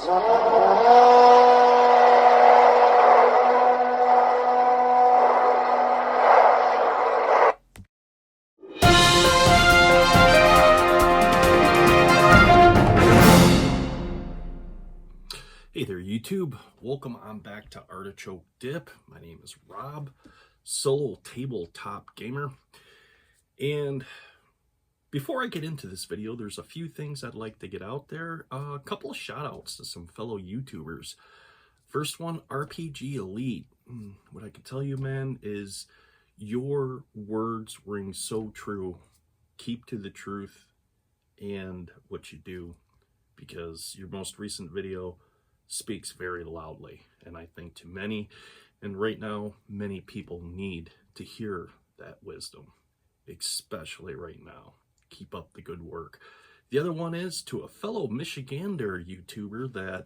Hey there, YouTube. Welcome on back to Artichoke Dip. My name is Rob, solo tabletop gamer. And before I get into this video, there's a few things I'd like to get out there. A couple of shout outs to some fellow YouTubers. First one, RPG Elite. What I can tell you, man, is your words ring so true. Keep to the truth and what you do, because your most recent video speaks very loudly, and I think to many, and right now many people need to hear that wisdom, especially right now. Keep up the good work. The other one is to a fellow Michigander YouTuber that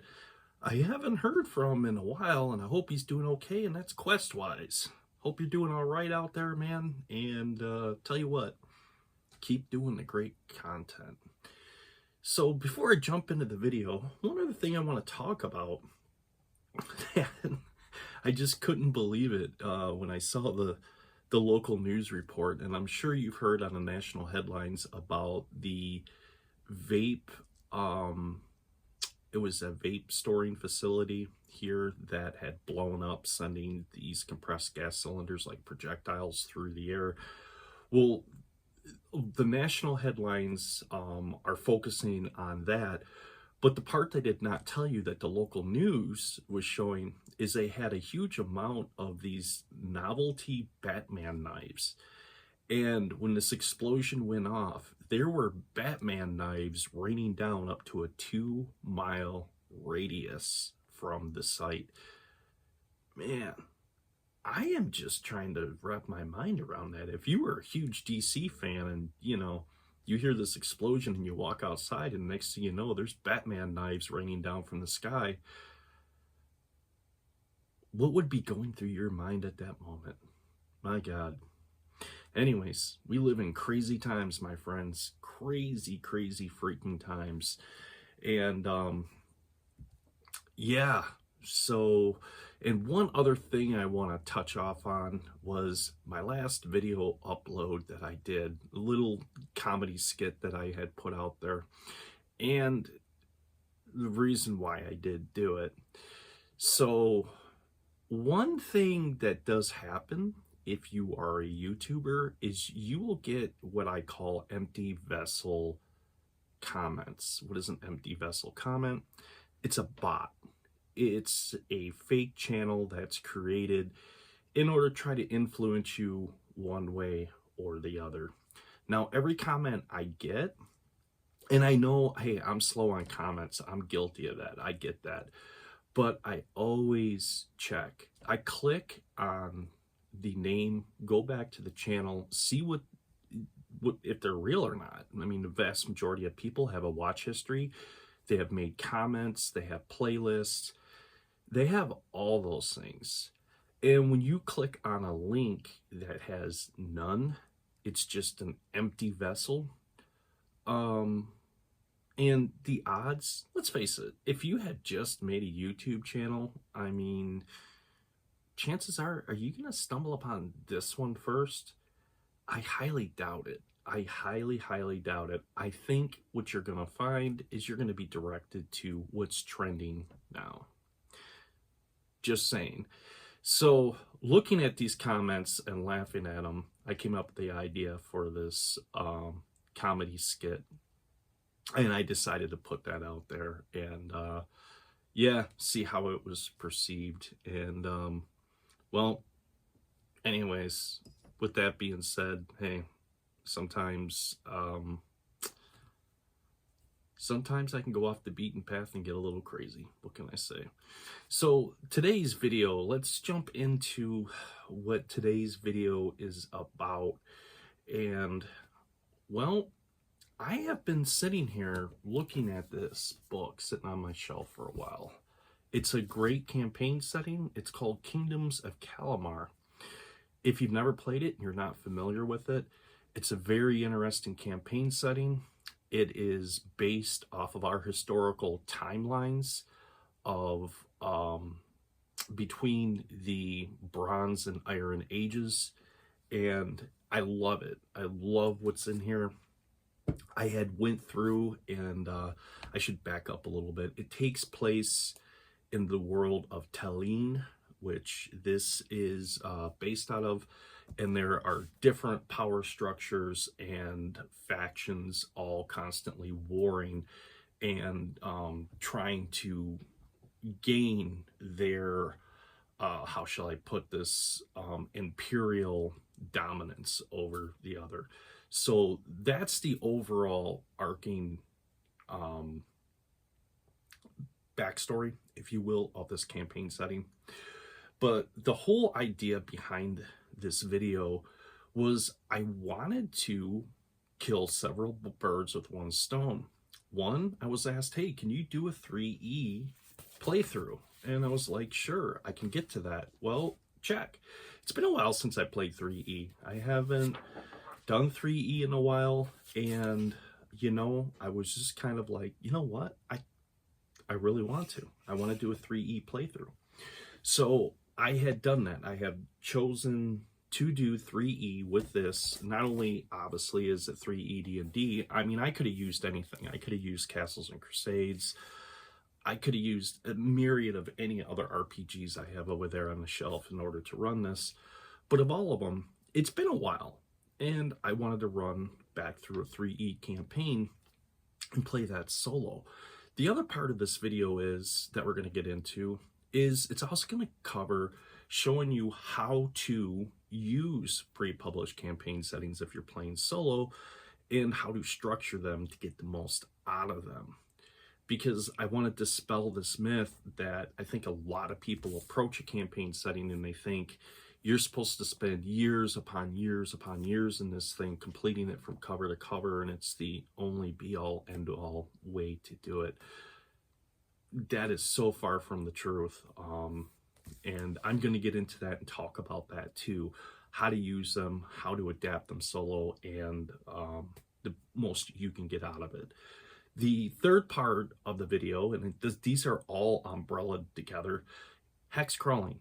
I haven't heard from in a while, and I hope he's doing okay, and that's Questwise. Hope you're doing all right out there, man, and tell you what, keep doing the great content. So before I jump into the video, one other thing I want to talk about, I just couldn't believe it when I saw the local news report, and I'm sure you've heard on the national headlines about the vape, it was a vape storing facility here that had blown up, sending these compressed gas cylinders like projectiles through the air. Well, the national headlines are focusing on that, but the part they did not tell you that the local news was showing is they had a huge amount of these novelty Batman knives. And when this explosion went off, there were Batman knives raining down up to a 2-mile radius from the site. Man, I am just trying to wrap my mind around that. If you were a huge DC fan and, you know, you hear this explosion and you walk outside and next thing you know, there's Batman knives raining down from the sky, what would be going through your mind at that moment? My God. Anyways, we live in crazy times, my friends. Crazy, crazy freaking times. And, yeah. So, and one other thing I want to touch off on was my last video upload that I did, a little comedy skit that I had put out there, and the reason why I did do it. So, one thing that does happen if you are a YouTuber is you will get what I call empty vessel comments. What is an empty vessel comment? It's a bot. It's a fake channel that's created in order to try to influence you one way or the other. Now, every comment I get, and I know, hey, I'm slow on comments. I'm guilty of that. I get that. But I always check. I click on the name, go back to the channel, see what if they're real or not. I mean, the vast majority of people have a watch history. They have made comments. They have playlists. They have all those things. And when you click on a link that has none, it's just an empty vessel. And the odds, let's face it, if you had just made a YouTube channel, I mean, chances are you going to stumble upon this one first? I highly doubt it. I highly, highly doubt it. I think what you're going to find is you're going to be directed to what's trending now. Just saying. So looking at these comments and laughing at them, I came up with the idea for this comedy skit, and I decided to put that out there and yeah, see how it was perceived. And well, anyways, with that being said, hey, sometimes I can go off the beaten path and get a little crazy. What can I say? So today's video, let's jump into what today's video is about. And well, I have been sitting here looking at this book sitting on my shelf for a while. It's a great campaign setting. It's called Kingdoms of Calamar. If you've never played it and you're not familiar with it, it's a very interesting campaign setting. It is based off of our historical timelines of between the Bronze and Iron Ages, and I love it. I love what's in here. I had went through, and I should back up a little bit. It takes place in the world of Tallinn, which this is based out of, and there are different power structures and factions all constantly warring and trying to gain their, how shall I put this, imperial dominance over the other. So that's the overall arcing backstory, if you will, of this campaign setting. But the whole idea behind this video was I wanted to kill several birds with one stone. One, I was asked, hey, can you do a 3E playthrough? And I was like, sure, I can get to that. Well, check. It's been a while since I played 3E. I haven't done 3E in a while, and you know, I was just kind of like, you know what, I really want to. I want to do a 3E playthrough. So I had done that. I have chosen to do 3E with this. Not only obviously is it 3E D&D, I mean, I could have used anything. I could have used Castles and Crusades. I could have used a myriad of any other RPGs I have over there on the shelf in order to run this. But of all of them, it's been a while, and I wanted to run back through a 3E campaign and play that solo. The other part of this video is that we're going to get into is it's also going to cover showing you how to use pre-published campaign settings if you're playing solo, and how to structure them to get the most out of them. Because I want to dispel this myth that I think a lot of people approach a campaign setting and they think you're supposed to spend years upon years upon years in this thing, completing it from cover to cover, and it's the only be-all, end-all way to do it. That is so far from the truth. And I'm going to get into that and talk about that too. How to use them, how to adapt them solo, and the most you can get out of it. The third part of the video, and these are all umbrellaed together, hex crawling.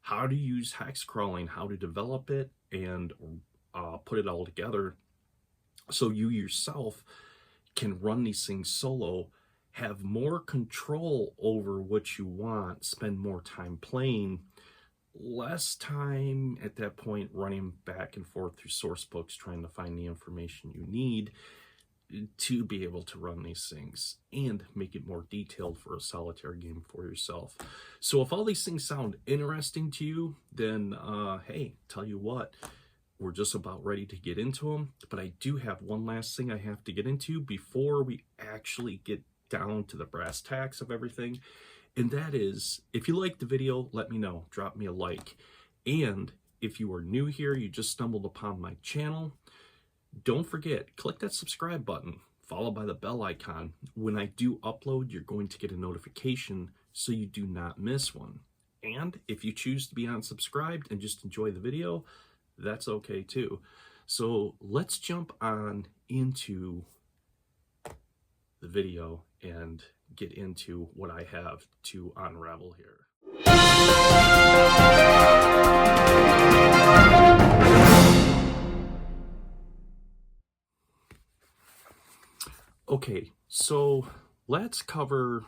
How to use hex crawling, how to develop it, and put it all together so you yourself can run these things solo, have more control over what you want, spend more time playing, less time at that point running back and forth through source books trying to find the information you need to be able to run these things and make it more detailed for a solitaire game for yourself. So if all these things sound interesting to you, then hey, tell you what, we're just about ready to get into them. But I do have one last thing I have to get into before we actually get down to the brass tacks of everything, and that is, if you liked the video, let me know. Drop me a like. And if you are new here, you just stumbled upon my channel, don't forget, click that subscribe button, followed by the bell icon. When I do upload, you're going to get a notification so you do not miss one. And if you choose to be unsubscribed and just enjoy the video, that's okay too. So let's jump on into the video and get into what I have to unravel here. Okay, so let's cover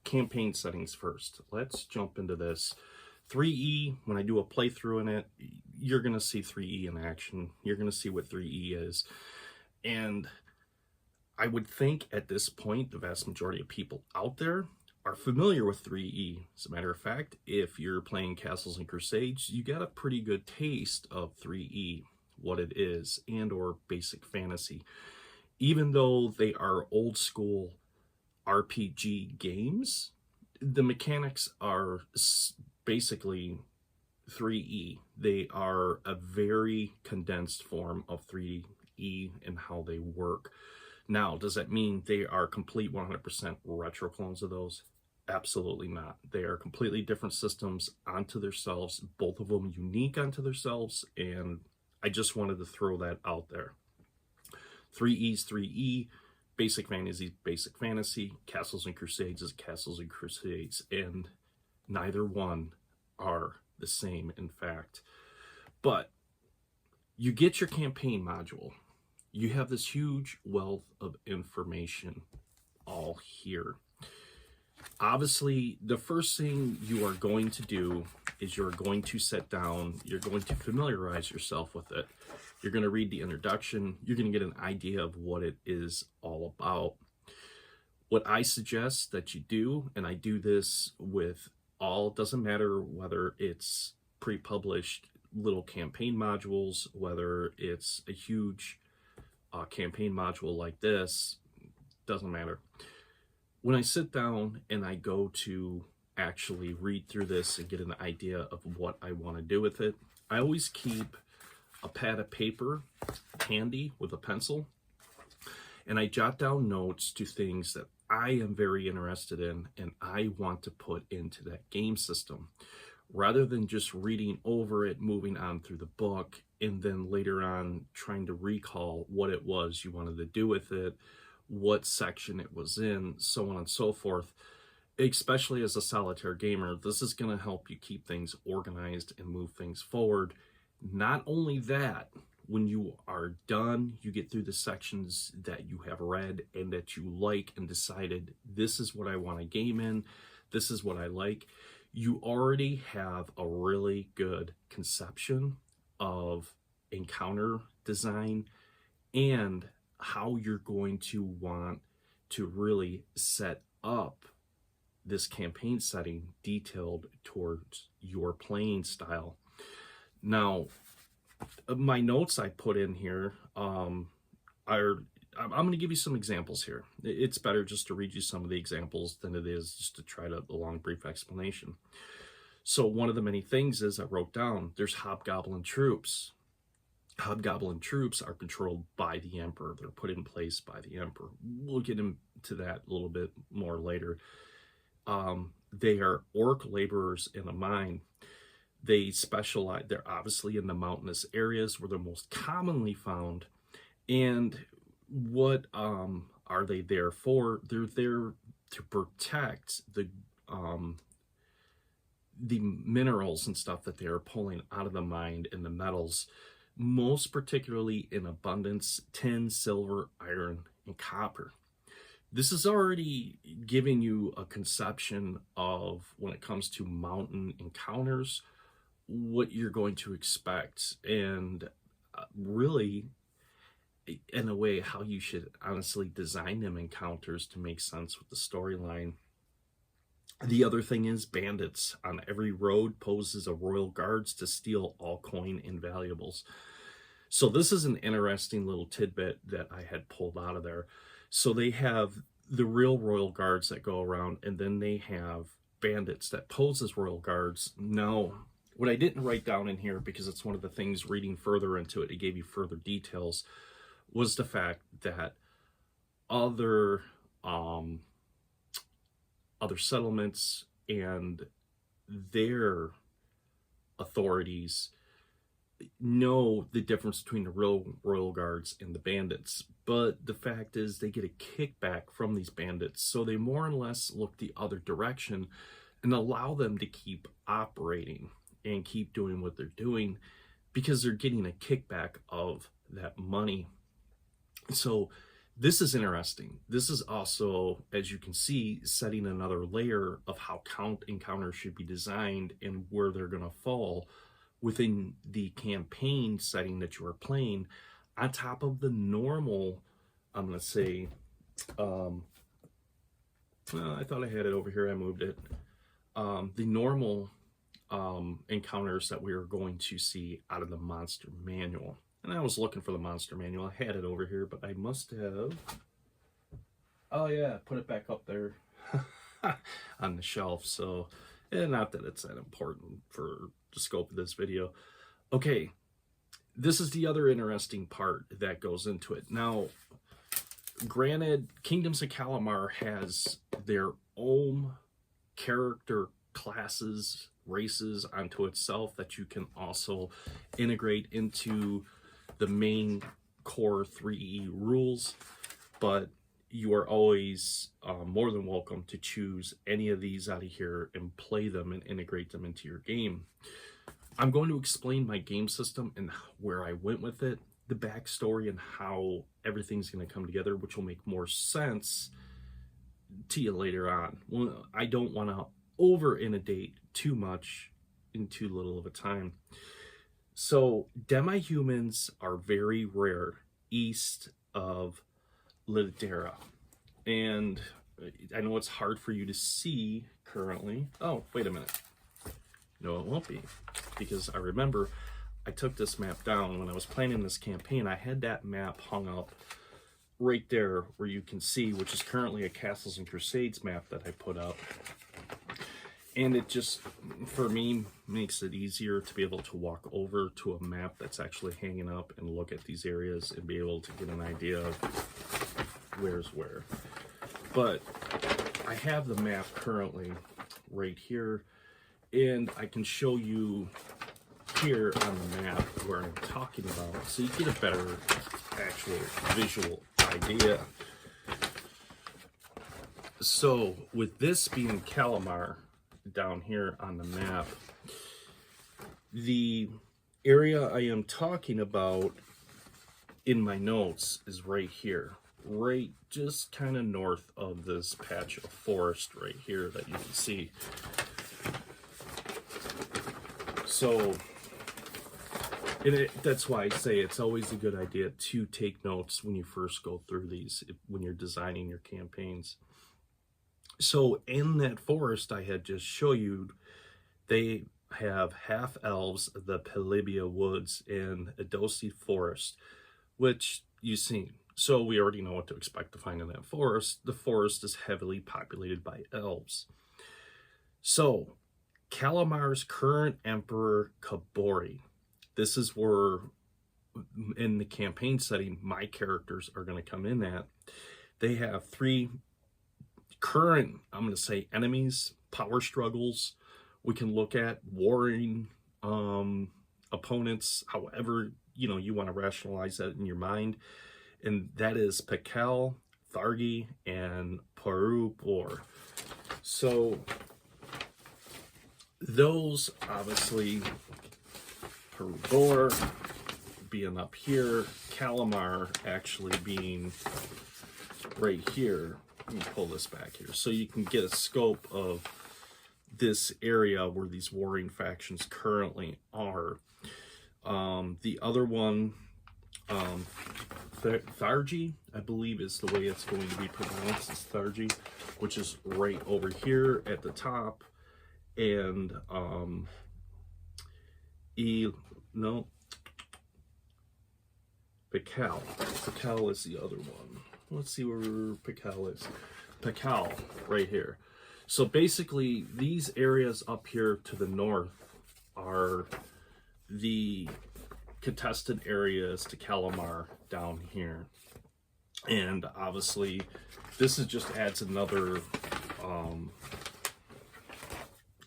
campaign settings first. Let's jump into this. 3E, when I do a playthrough in it, you're going to see 3E in action. You're going to see what 3E is. And I would think at this point, the vast majority of people out there are familiar with 3E. As a matter of fact, if you're playing Castles and Crusades, you got a pretty good taste of 3E, what it is, and or basic fantasy. Even though they are old school RPG games, the mechanics are basically 3E. They are a very condensed form of 3E and how they work. Now, does that mean they are complete 100% retro clones of those? Absolutely not. They are completely different systems onto themselves, both of them unique onto themselves, and I just wanted to throw that out there. 3E's 3E, Basic fantasy is basic fantasy. Castles and Crusades is Castles and Crusades. And neither one are the same, in fact. But you get your campaign module. You have this huge wealth of information all here. Obviously, the first thing you are going to do is you're going to sit down, you're going to familiarize yourself with it. You're going to read the introduction. You're going to get an idea of what it is all about. What I suggest that you do, and I do this with all, doesn't matter whether it's pre-published little campaign modules, whether it's a huge campaign module like this, doesn't matter. When I sit down and I go to actually read through this and get an idea of what I want to do with it, I always keep a pad of paper handy with a pencil, and I jot down notes to things that I am very interested in and I want to put into that game system, rather than just reading over it, moving on through the book, and then later on trying to recall what it was you wanted to do with it, what section it was in, so on and so forth. Especially as a solitaire gamer, this is going to help you keep things organized and move things forward. Not only that, when you are done, you get through the sections that you have read and that you like and decided, this is what I want to game in, this is what I like, you already have a really good conception of encounter design and how you're going to want to really set up this campaign setting detailed towards your playing style. Now, my notes I put in here I'm going to give you some examples here. It's better just to read you some of the examples than it is just to try to a long, brief explanation. So one of the many things is I wrote down, there's hobgoblin troops. Hobgoblin troops are controlled by the Emperor. They're put in place by the Emperor. We'll get into that a little bit more later. They are orc laborers in a mine. They specialize, they're obviously in the mountainous areas where they're most commonly found. And what are they there for? They're there to protect the minerals and stuff that they are pulling out of the mine, and the metals, most particularly in abundance: tin, silver, iron, and copper. This is already giving you a conception of, when it comes to mountain encounters, what you're going to expect, and really, in a way, how you should honestly design them encounters to make sense with the storyline. The other thing is bandits. On every road poses a royal guards to steal all coin and valuables. So this is an interesting little tidbit that I had pulled out of there. So they have the real royal guards that go around, and then they have bandits that pose as royal guards. Now, what I didn't write down in here, because it's one of the things reading further into it, it gave you further details, was the fact that other settlements and their authorities know the difference between the real royal guards and the bandits, but the fact is they get a kickback from these bandits, so they more or less look the other direction and allow them to keep operating and keep doing what they're doing because they're getting a kickback of that money. So this is interesting. This is also, as you can see, setting another layer of how encounters should be designed and where they're going to fall within the campaign setting that you are playing, on top of the normal, I'm going to say, I thought I had it over here, I moved it, the normal encounters that we are going to see out of the monster manual. And I was looking for the monster manual. I had it over here, but I must have, oh yeah, put it back up there on the shelf. So, not that it's that important for the scope of this video. Okay, this is the other interesting part that goes into it. Now, granted, Kingdoms of Calamar has their own character classes, races onto itself that you can also integrate into the main core 3E rules, but you are always more than welcome to choose any of these out of here and play them and integrate them into your game. I'm going to explain my game system and where I went with it, the backstory, and how everything's going to come together, which will make more sense to you later on. Well, I don't want to over inundate too much in too little of a time. So demi-humans are very rare east of Lidera, and I know it's hard for you to see currently. Oh, wait a minute. No, it won't be, because I remember I took this map down when I was planning this campaign. I had that map hung up right there where you can see, which is currently a Castles and Crusades map that I put up. And it just, for me, makes it easier to be able to walk over to a map that's actually hanging up and look at these areas and be able to get an idea of where's where. But I have the map currently right here, and I can show you here on the map where I'm talking about, so you get a better actual visual idea. So with this being Calamar down here on the map, the area I am talking about in my notes is right here, right just kind of north of this patch of forest right here that you can see. So that's why I say it's always a good idea to take notes when you first go through these, when you're designing your campaigns. So in that forest I had just showed you, they have half elves, the Pelibia Woods, and Adosi Forest, which you've seen. So we already know what to expect to find in that forest. The forest is heavily populated by elves. So Calamar's current emperor, Kabori. This is where, in the campaign setting, my characters are going to come in at. They have 3 current, I'm going to say, enemies, power struggles. We can look at warring opponents, however you want to rationalize that in your mind. And that is Pekel, Thargi, and Parupor. So those, obviously, Parupor being up here, Calamar actually being right here. Let me pull this back here so you can get a scope of this area where these warring factions currently are. The other one, Thargi, I believe is the way it's going to be pronounced, is Thargi, which is right over here at the top. And Pekel. Pekel is the other one. Let's see where Pekel is. Pekel, right here. So basically, these areas up here to the north are the contested areas to Calamar down here. And obviously, this is just adds another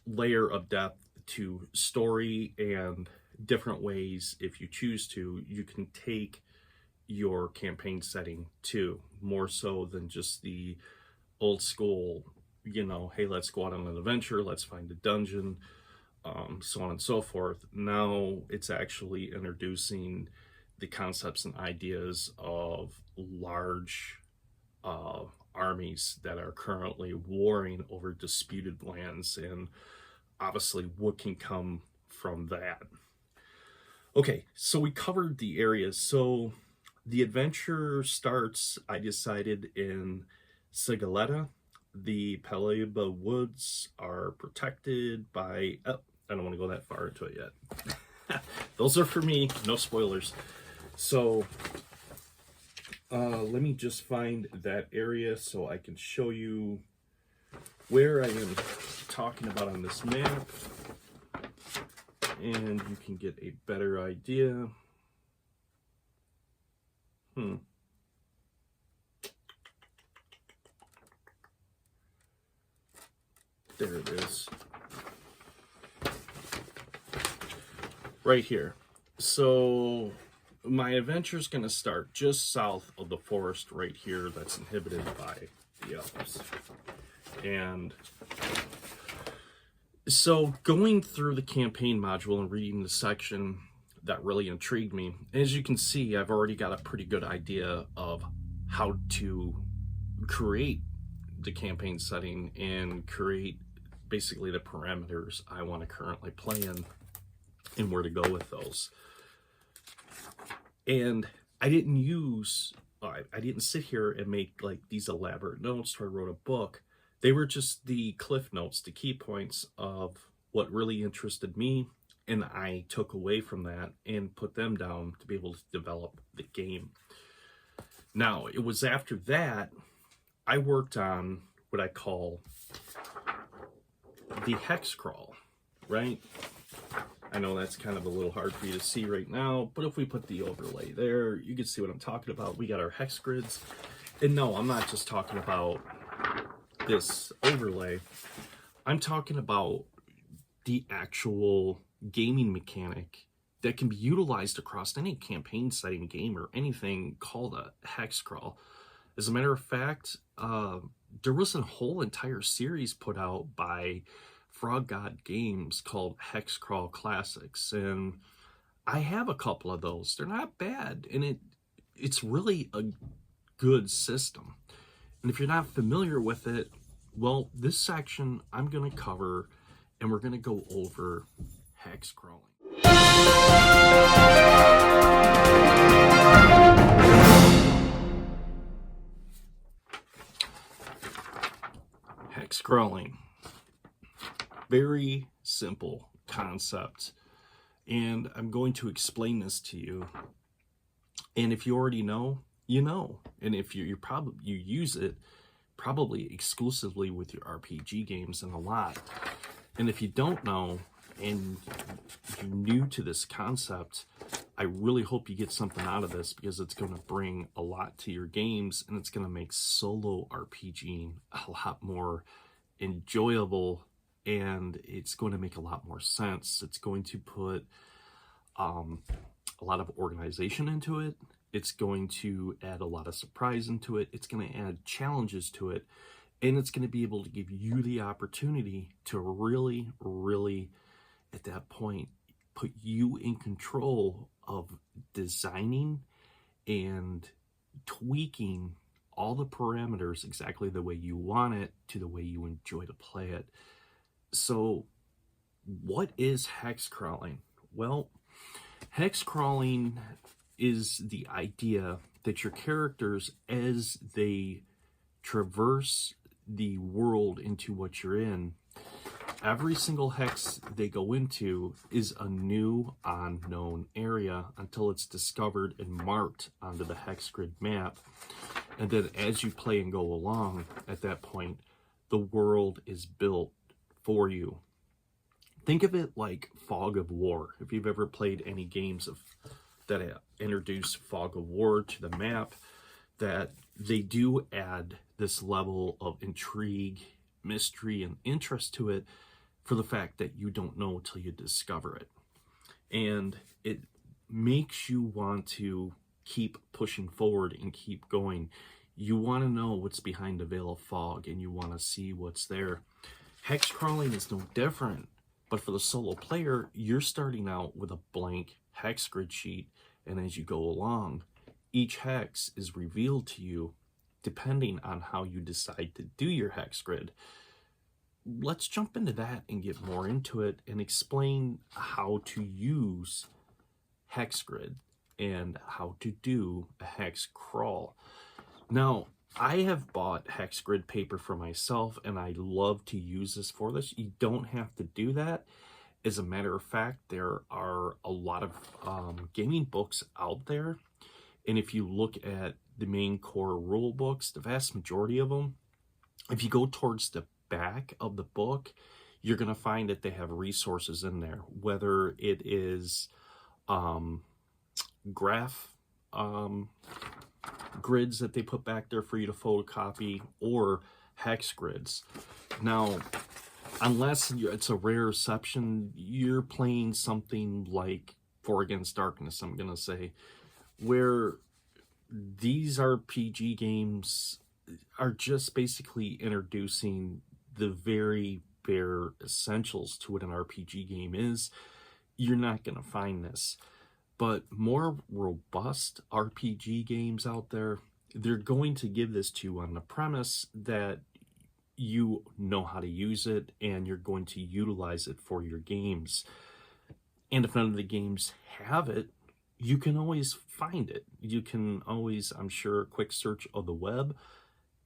layer of depth to story, and different ways, if you choose to, you can take your campaign setting too, more so than just the old school, hey, let's go out on an adventure, let's find a dungeon, so on and so forth. Now it's actually introducing the concepts and ideas of large armies that are currently warring over disputed lands, and obviously what can come from that. Okay, so we covered the areas. So the adventure starts, I decided, in Sigaleta. The Paliba Woods are protected by... Oh, I don't want to go that far into it yet. Those are for me, no spoilers. So let me just find that area so I can show you where I am talking about on this map, and you can get a better idea. There it is. Right here. So my adventure's going to start just south of the forest right here that's inhabited by the elves. And so going through the campaign module and reading the section that really intrigued me, as you can see, I've already got a pretty good idea of how to create the campaign setting and create basically the parameters I want to currently play in and where to go with those. And I didn't sit here and make like these elaborate notes or I wrote a book. They were just the cliff notes, the key points of what really interested me, and I took away from that and put them down to be able to develop the game. Now, it was after that I worked on what I call the hex crawl, right? I know that's kind of a little hard for you to see right now, but if we put the overlay there, you can see what I'm talking about. We got our hex grids. And no, I'm not just talking about this overlay. I'm talking about the actual gaming mechanic that can be utilized across any campaign setting game or anything called a hex crawl. As a matter of fact, there was a whole entire series put out by Frog God Games called Hex Crawl Classics, and I have a couple of those. They're not bad, and it's really a good system. And if you're not familiar with it, well, this section I'm going to cover, and we're going to go over hex crawling. Hex crawling. Very simple concept, and I'm going to explain this to you. And if you already know, you know. And if you use it probably exclusively with your RPG games and a lot. And if you don't know and you're new to this concept, I really hope you get something out of this, because it's going to bring a lot to your games, and it's going to make solo RPGing a lot more enjoyable, and it's going to make a lot more sense. It's going to put a lot of organization into it. It's going to add a lot of surprise into it. It's going to add challenges to it, and it's going to be able to give you the opportunity to really, really, at that point, put you in control of designing and tweaking all the parameters exactly the way you want it to the way you enjoy to play it. So what is hex crawling? Well, hex crawling is the idea that your characters, as they traverse the world into what you're in, every single hex they go into is a new unknown area until it's discovered and marked onto the hex grid map. And then as you play and go along, at that point, the world is built for you. Think of it like Fog of War. If you've ever played any games that introduce Fog of War to the map, that they do add this level of intrigue, mystery, and interest to it, for the fact that you don't know until you discover it. And it makes you want to keep pushing forward and keep going. You want to know what's behind the veil of fog, and you want to see what's there. Hex crawling is no different, but for the solo player, you're starting out with a blank hex grid sheet, and as you go along, each hex is revealed to you depending on how you decide to do your hex grid. Let's jump into that and get more into it and explain how to use hex grid and how to do a hex crawl. Now, I have bought hex grid paper for myself, and I love to use this for this. You don't have to do that. As a matter of fact, there are a lot of gaming books out there, and if you look at the main core rule books, the vast majority of them, if you go towards the back of the book, you're going to find that they have resources in there, whether it is graph grids that they put back there for you to photocopy, or hex grids. Now, unless it's a rare exception, you're playing something like 4 Against Darkness, I'm going to say, where these RPG games are just basically introducing the very bare essentials to what an RPG game is. You're not going to find this. But more robust RPG games out there, they're going to give this to you on the premise that you know how to use it and you're going to utilize it for your games. And if none of the games have it, you can always find it. You can always, I'm sure, quick search of the web,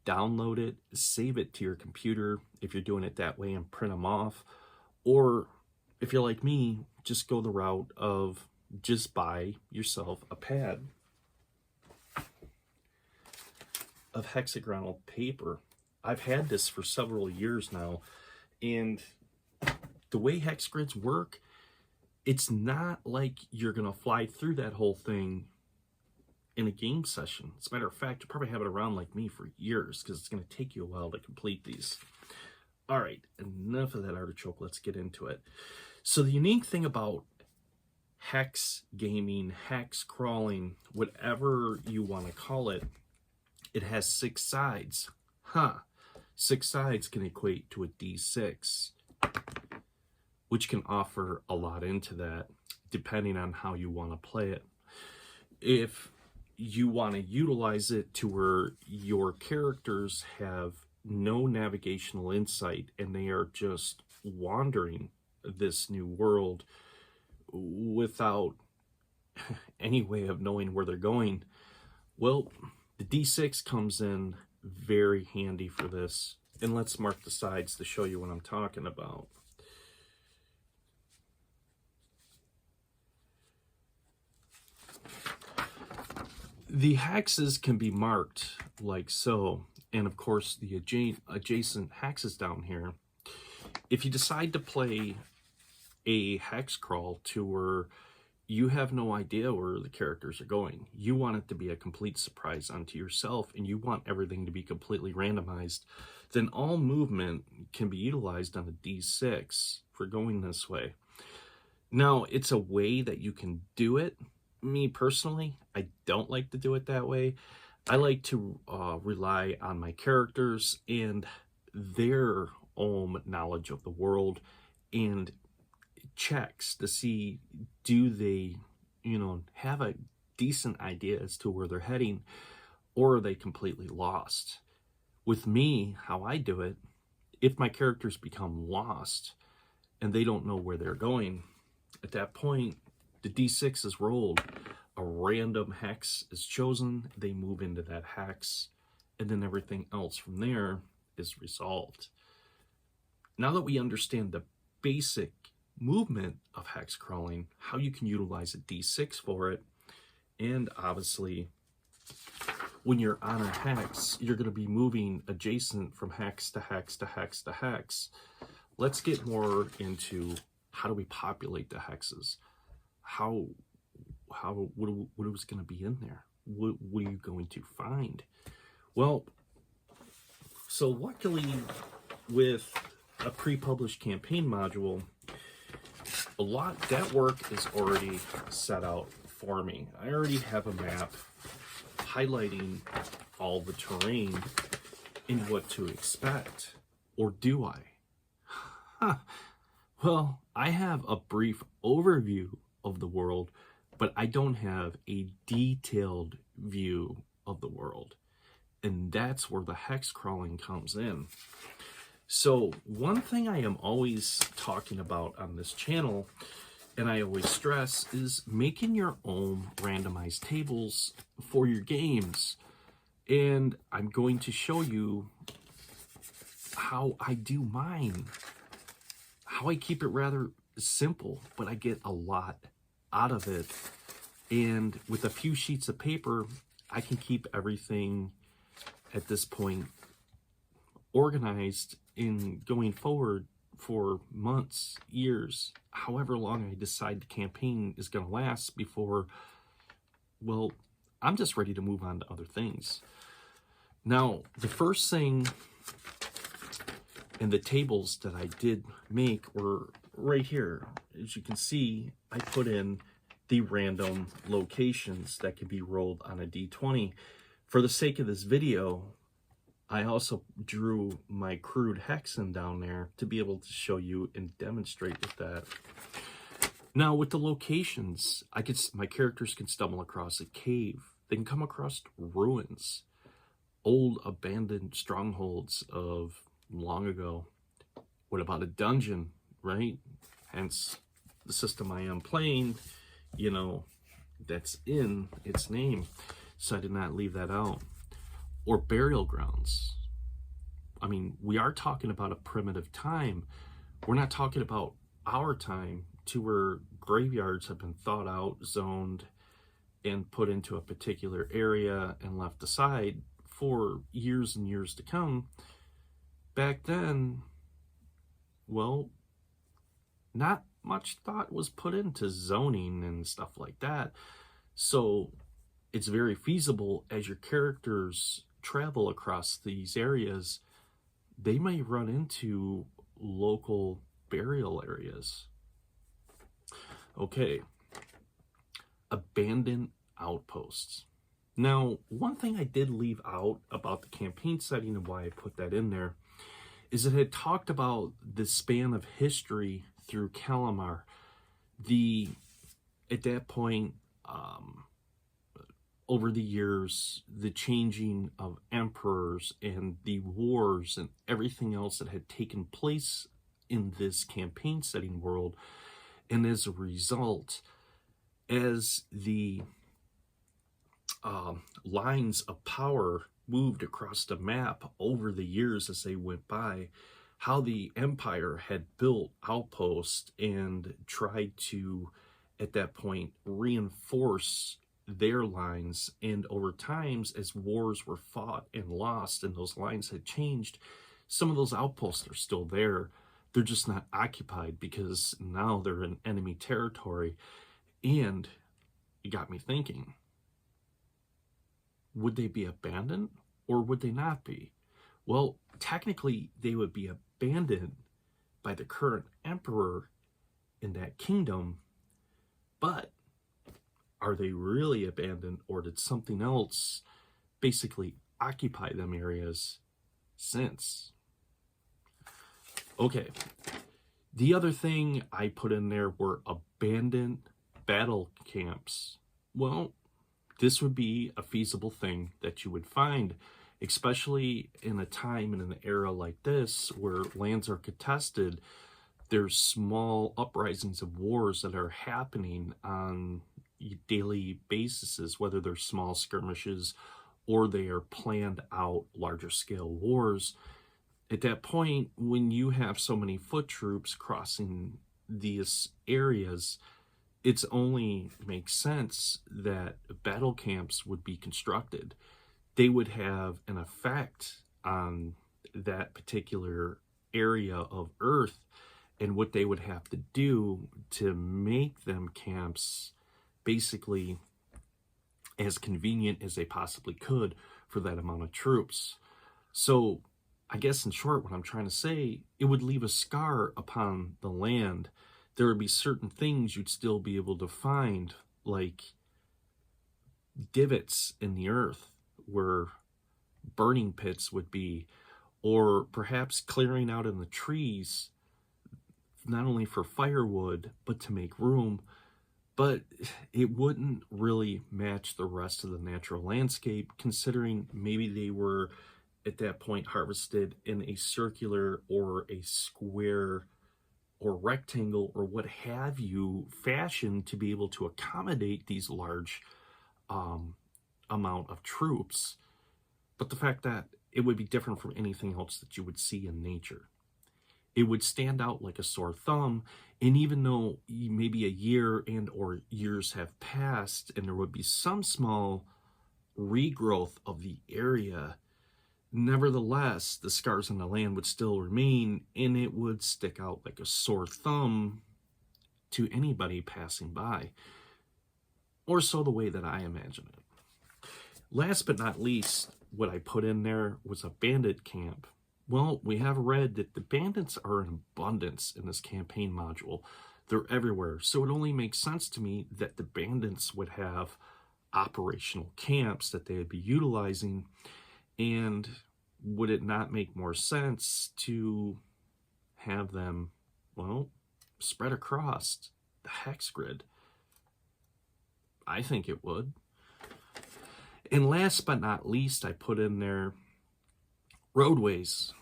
download it, save it to your computer if you're doing it that way and print them off. Or if you're like me, just go the route of just buy yourself a pad of hexagonal paper. I've had this for several years now, and the way hex grids work, it's not like you're gonna fly through that whole thing in a game session. As a matter of fact, you probably have it around like me for years because it's gonna take you a while to complete these. All right, enough of that artichoke, let's get into it. So the unique thing about hex gaming, hex crawling, whatever you want to call it, it has 6 sides. 6 sides can equate to a D6, which can offer a lot into that depending on how you want to play it. If you want to utilize it to where your characters have no navigational insight and they are just wandering this new world without any way of knowing where they're going, well, the D6 comes in very handy for this. And let's mark the sides to show you what I'm talking about. The hexes can be marked like so, and of course the adjacent hexes down here. If you decide to play a hex crawl to where you have no idea where the characters are going, you want it to be a complete surprise unto yourself, and you want everything to be completely randomized, then all movement can be utilized on a D6 for going this way. Now, it's a way that you can do it. Me personally, I don't like to do it that way. I like to rely on my characters and their own knowledge of the world and checks to see, do they, have a decent idea as to where they're heading, or are they completely lost? With me, how I do it, if my characters become lost and they don't know where they're going, at that point, the D6 is rolled, a random hex is chosen, they move into that hex, and then everything else from there is resolved. Now that we understand the basic movement of hex crawling, how you can utilize a D6 for it, and obviously when you're on a hex, you're going to be moving adjacent from hex to hex to hex to hex. Let's get more into how do we populate the hexes? What is going to be in there? What are you going to find? Well, so luckily with a pre-published campaign module, a lot that work is already set out for me. I already have a map highlighting all the terrain and what to expect. Or do I? Well, I have a brief overview of the world, but I don't have a detailed view of the world. And that's where the hex crawling comes in. So one thing I am always talking about on this channel, and I always stress, is making your own randomized tables for your games. And I'm going to show you how I do mine, how I keep it rather simple, but I get a lot out of it. And with a few sheets of paper, I can keep everything at this point organized in going forward for months, years, however long I decide the campaign is going to last before, well, I'm just ready to move on to other things. Now, the first thing and the tables that I did make were right here. As you can see, I put in the random locations that can be rolled on a d20. For the sake of this video, I also drew my crude hexen down there to be able to show you and demonstrate with that. Now with the locations, my characters can stumble across a cave. They can come across ruins, old abandoned strongholds of long ago. What about a dungeon, right? Hence the system I am playing, you know, that's in its name. So I did not leave that out. Or burial grounds. I mean, we are talking about a primitive time. We're not talking about our time to where graveyards have been thought out, zoned, and put into a particular area and left aside for years and years to come. Back then, well, not much thought was put into zoning and stuff like that. So it's very feasible as your characters travel across these areas, they may run into local burial areas. Okay, abandoned outposts. Now, one thing I did leave out about the campaign setting and why I put that in there is it had talked about the span of history through Kalamar. At that point, over the years, the changing of emperors and the wars and everything else that had taken place in this campaign setting world. And as a result, as the lines of power moved across the map over the years as they went by, how the empire had built outposts and tried to, at that point, reinforce their lines. And over times, as wars were fought and lost and those lines had changed, some of those outposts are still there. They're just not occupied because now they're in enemy territory. And it got me thinking, would they be abandoned or would they not be? Well, technically they would be abandoned by the current emperor in that kingdom, but are they really abandoned, or did something else basically occupy them areas since? Okay, the other thing I put in there were abandoned battle camps. Well, this would be a feasible thing that you would find, especially in a time and an era like this where lands are contested. There's small uprisings of wars that are happening on daily basis, whether they're small skirmishes or they are planned out larger scale wars. At that point, when you have so many foot troops crossing these areas, it's only makes sense that battle camps would be constructed. They would have an effect on that particular area of Earth and what they would have to do to make them camps basically as convenient as they possibly could for that amount of troops. So I guess in short, what I'm trying to say, it would leave a scar upon the land. There would be certain things you'd still be able to find, like divots in the earth where burning pits would be, or perhaps clearing out in the trees, not only for firewood, but to make room. But it wouldn't really match the rest of the natural landscape, considering maybe they were at that point harvested in a circular or a square or rectangle or what have you fashion to be able to accommodate these large amount of troops. But the fact that it would be different from anything else that you would see in nature. It would stand out like a sore thumb, and even though maybe a year and or years have passed and there would be some small regrowth of the area, nevertheless, the scars on the land would still remain, and it would stick out like a sore thumb to anybody passing by, or so the way that I imagine it. Last but not least, what I put in there was a bandit camp. Well, we have read that the bandits are in abundance in this campaign module. They're everywhere. So it only makes sense to me that the bandits would have operational camps that they would be utilizing. And would it not make more sense to have them, well, spread across the hex grid? I think it would. And last but not least, I put in there roadways.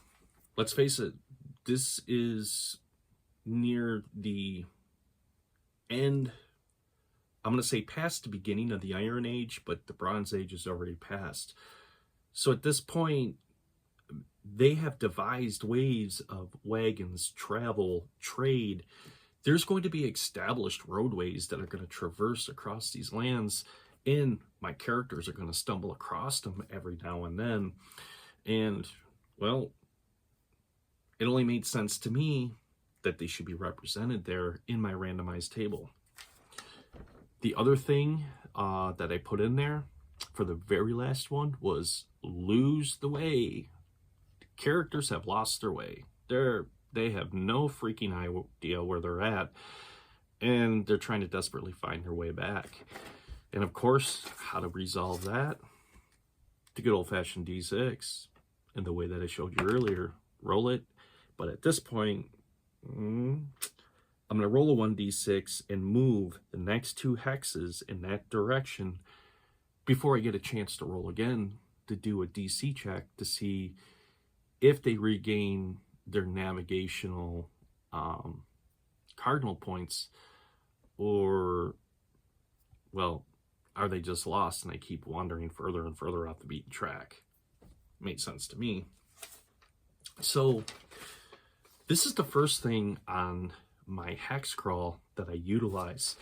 Let's face it, this is near the end. I'm going to say past the beginning of the Iron Age, but the Bronze Age is already past. So at this point, they have devised ways of wagons, travel, trade. There's going to be established roadways that are going to traverse across these lands, and my characters are going to stumble across them every now and then. And, well, it only made sense to me that they should be represented there in my randomized table. The other thing that I put in there for the very last one was lose the way. Characters have lost their way. They have no freaking idea where they're at, and they're trying to desperately find their way back. And of course, how to resolve that? The good old-fashioned D6, and the way that I showed you earlier. Roll it, but at this point, I'm going to roll a 1d6 and move the next 2 hexes in that direction before I get a chance to roll again to do a DC check to see if they regain their navigational cardinal points, or, well, are they just lost and they keep wandering further and further off the beaten track? Made sense to me. So this is the first thing on my hex crawl that I utilize.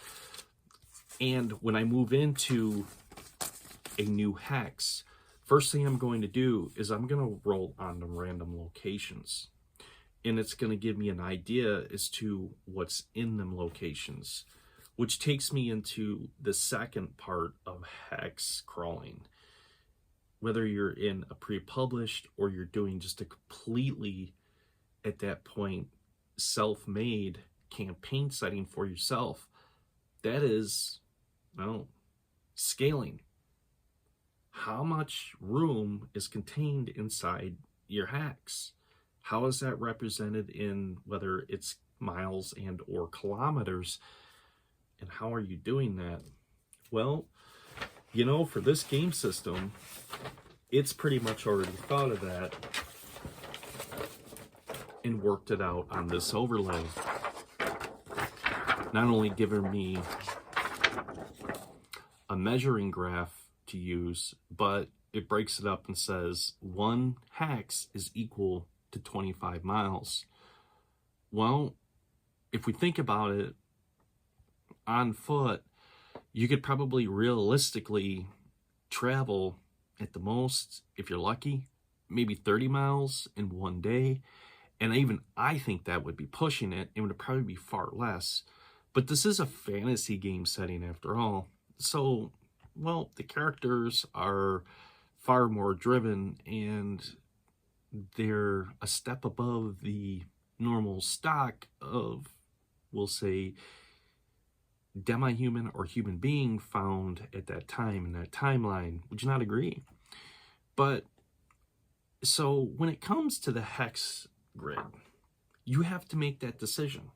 And when I move into a new hex, first thing I'm going to do is I'm going to roll on the random locations. And it's going to give me an idea as to what's in them locations, which takes me into the second part of hex crawling. Whether you're in a pre-published or you're doing just a completely, at that point, self-made campaign setting for yourself, that is, well, scaling. How much room is contained inside your hex? How is that represented in whether it's miles and or kilometers? And how are you doing that? Well, you know, for this game system, it's pretty much already thought of that and worked it out on this overlay. Not only giving me a measuring graph to use, but it breaks it up and says 1 hex is equal to 25 miles. Well, if we think about it, on foot, you could probably realistically travel at the most, if you're lucky, maybe 30 miles in one day. And even I think that would be pushing it. It would probably be far less. But this is a fantasy game setting after all. So, well, the characters are far more driven and they're a step above the normal stock of, we'll say, demi-human or human being found at that time in that timeline. Would you not agree? But so when it comes to the hex grid, you have to make that decision.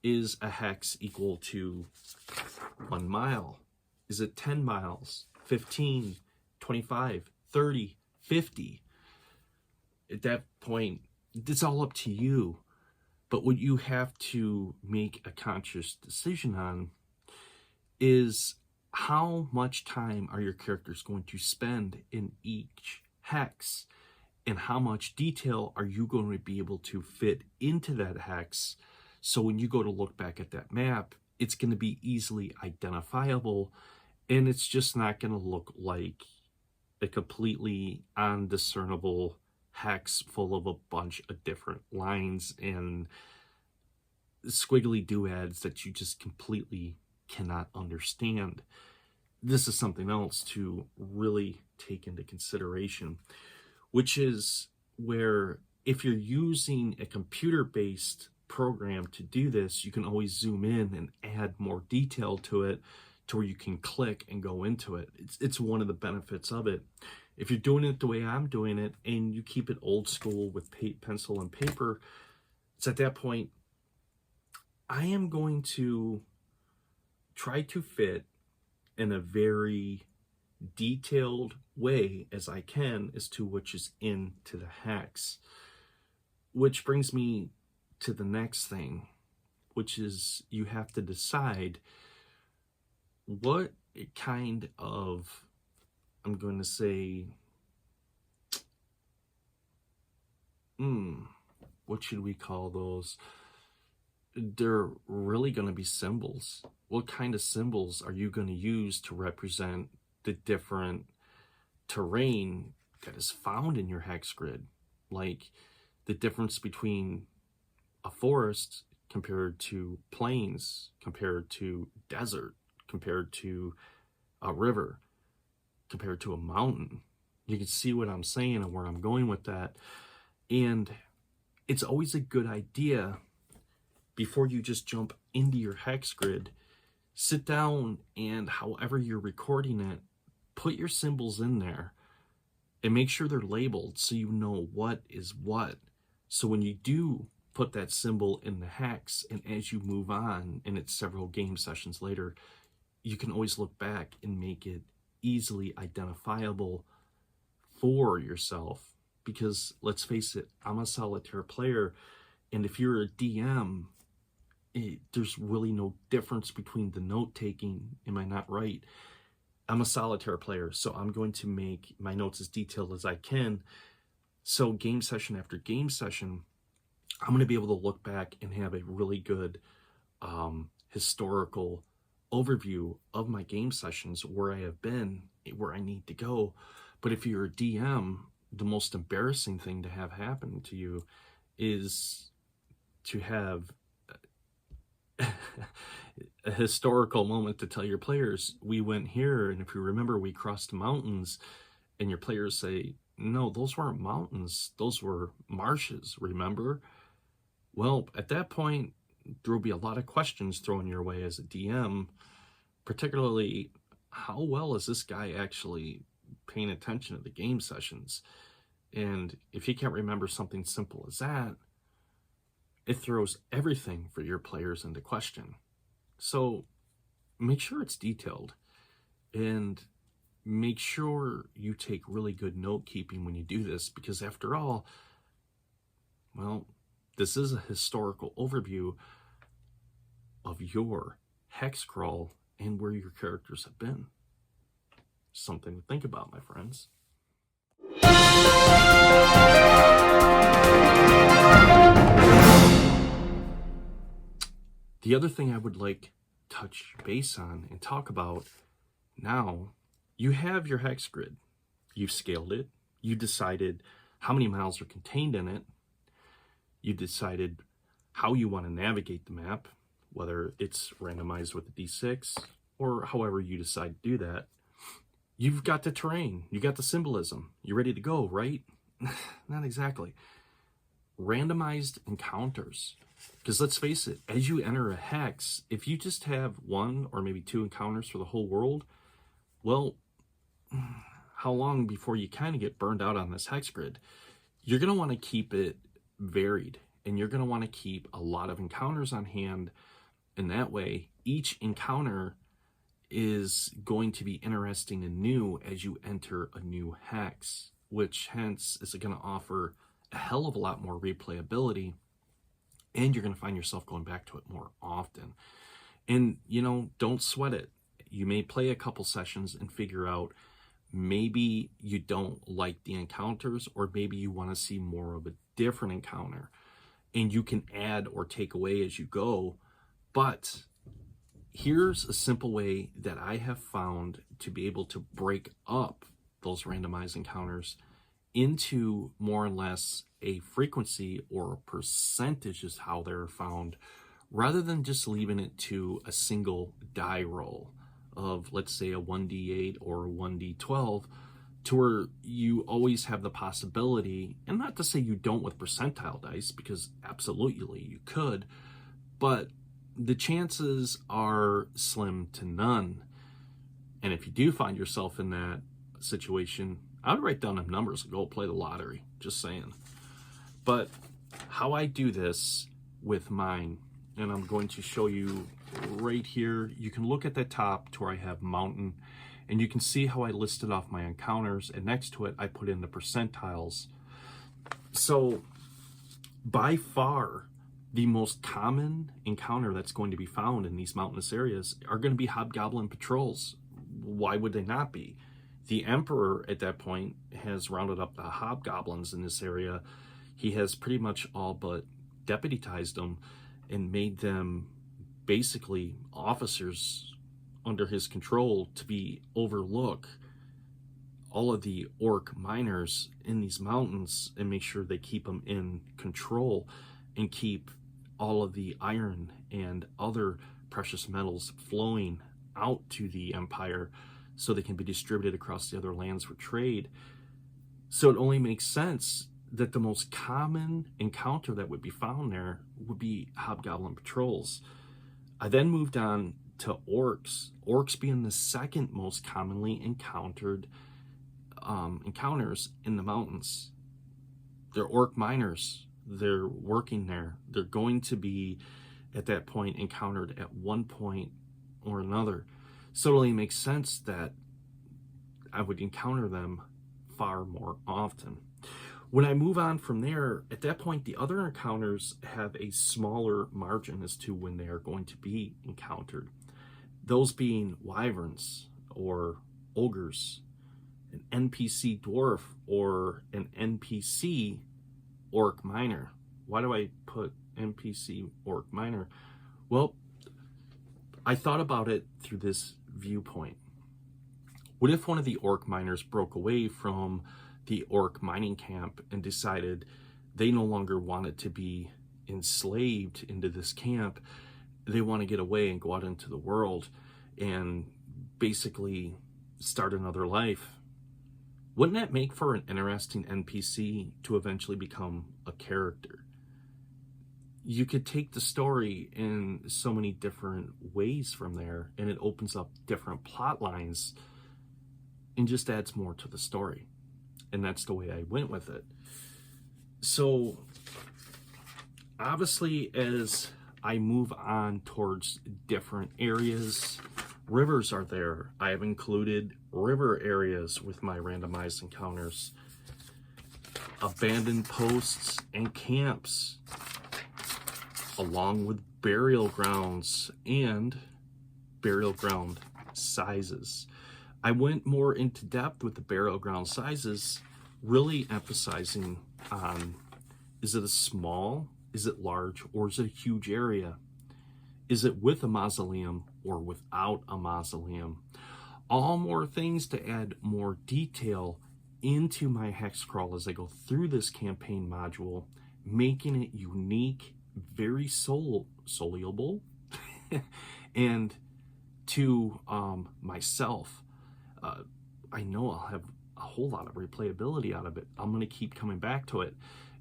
Is a hex equal to 1 mile? Is it 10 miles, 15, 25, 30, 50? At that point, it's all up to you. But what you have to make a conscious decision on is how much time are your characters going to spend in each hex, and how much detail are you going to be able to fit into that hex, so when you go to look back at that map, it's going to be easily identifiable, and it's just not going to look like a completely undiscernible hex full of a bunch of different lines and squiggly doodads that you just completely cannot understand. This is something else to really take into consideration, which is where if you're using a computer-based program to do this, you can always zoom in and add more detail to it to where you can click and go into it. It's one of the benefits of it. If you're doing it the way I'm doing it and you keep it old school with pencil and paper, it's at that point, I am going to try to fit in a very detailed way as I can as to which is into the hex. Which brings me to the next thing, which is you have to decide what kind of, I'm going to say, what should we call those? They're really going to be symbols. What kind of symbols are you going to use to represent the different terrain that is found in your hex grid? Like the difference between a forest compared to plains, compared to desert, compared to a river, compared to a mountain. You can see what I'm saying and where I'm going with that. And it's always a good idea, before you just jump into your hex grid, sit down and however you're recording it, put your symbols in there and make sure they're labeled so you know what is what. So when you do put that symbol in the hex, and as you move on and it's several game sessions later, you can always look back and make it easily identifiable for yourself. Because let's face it, I'm a solitaire player, and if you're a DM, there's really no difference between the note-taking. Am I not right? I'm a solitaire player, so I'm going to make my notes as detailed as I can. So game session after game session, I'm going to be able to look back and have a really good historical overview of my game sessions, where I have been, where I need to go. But if you're a DM, the most embarrassing thing to have happen to you is to have a historical moment to tell your players, we went here, and if you remember, we crossed mountains, and your players say, no, those weren't mountains, those were marshes, remember? Well, at that point, there will be a lot of questions thrown your way as a DM, particularly, how well is this guy actually paying attention to the game sessions? And if he can't remember something simple as that, it throws everything for your players into question. So make sure it's detailed, and make sure you take really good note keeping when you do this, because after all, well, this is a historical overview of your hex crawl and where your characters have been. Something to think about, my friends. The other thing I would like to touch base on and talk about now, you have your hex grid. You've scaled it. You decided how many miles are contained in it. You decided how you want to navigate the map, whether it's randomized with a D6 or however you decide to do that. You've got the terrain. You got the symbolism. You're ready to go, right? Not exactly. Randomized encounters. Because let's face it, as you enter a hex, if you just have one or maybe two encounters for the whole world, well, how long before you kind of get burned out on this hex grid? You're going to want to keep it varied, and you're going to want to keep a lot of encounters on hand, and that way each encounter is going to be interesting and new as you enter a new hex, which hence is going to offer a hell of a lot more replayability, and you're going to find yourself going back to it more often. And, you know, don't sweat it. You may play a couple sessions and figure out maybe you don't like the encounters, or maybe you want to see more of a different encounter, and you can add or take away as you go. But here's a simple way that I have found to be able to break up those randomized encounters into more or less a frequency or a percentage is how they're found, rather than just leaving it to a single die roll of, let's say, a 1d8 or a 1d12. to where you always have the possibility, and not to say you don't with percentile dice, because absolutely you could, but the chances are slim to none. And if you do find yourself in that situation, I would write down them numbers and go play the lottery, just saying. But how I do this with mine, and I'm going to show you right here, you can look at the top to where I have mountain, and you can see how I listed off my encounters, and next to it I put in the percentiles. So by far the most common encounter that's going to be found in these mountainous areas are going to be hobgoblin patrols. Why would they not be? The Emperor at that point has rounded up the hobgoblins in this area. He has pretty much all but deputized them and made them basically officers under his control to be overlook all of the orc miners in these mountains and make sure they keep them in control and keep all of the iron and other precious metals flowing out to the empire so they can be distributed across the other lands for trade. So it only makes sense that the most common encounter that would be found there would be hobgoblin patrols. I then moved on to orcs, orcs being the second most commonly encountered encounters in the mountains. They're orc miners. They're working there. They're going to be, at that point, encountered at one point or another. So it only makes sense that I would encounter them far more often. When I move on from there, at that point, the other encounters have a smaller margin as to when they are going to be encountered. Those being wyverns or ogres, an NPC dwarf, or an NPC orc miner. Why do I put NPC orc miner? Well, I thought about it through this viewpoint. What if one of the orc miners broke away from the orc mining camp and decided they no longer wanted to be enslaved into this camp? They want to get away and go out into the world and basically start another life. Wouldn't that make for an interesting NPC to eventually become a character? You could take the story in so many different ways from there, and it opens up different plot lines and just adds more to the story. And that's the way I went with it. So obviously, as I move on towards different areas, rivers are there. I have included river areas with my randomized encounters, abandoned posts and camps, along with burial grounds and burial ground sizes. I went more into depth with the burial ground sizes, really emphasizing on, is it a small, is it large, or is it a huge area? Is it with a mausoleum or without a mausoleum? All more things to add more detail into my hex crawl as I go through this campaign module, making it unique, very soluble, and to myself. I know I'll have a whole lot of replayability out of it. I'm going to keep coming back to it.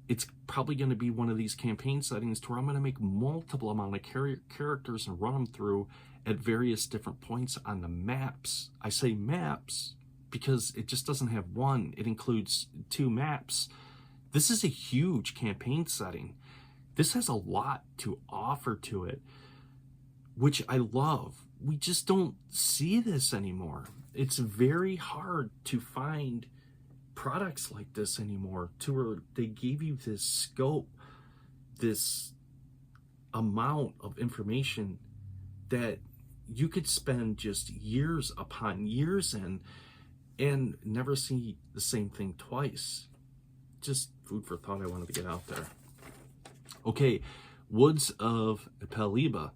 It's probably going to be one of these campaign settings to where I'm going to make multiple amount of characters and run them through at various different points on the maps. I say maps because it just doesn't have one. It includes 2 maps. This is a huge campaign setting. This has a lot to offer to it, which I love. We just don't see this anymore. It's very hard to find products like this anymore, to where they give you this scope, this amount of information that you could spend just years upon years in and never see the same thing twice. Just food for thought I wanted to get out there. Okay, Woods of Peliba.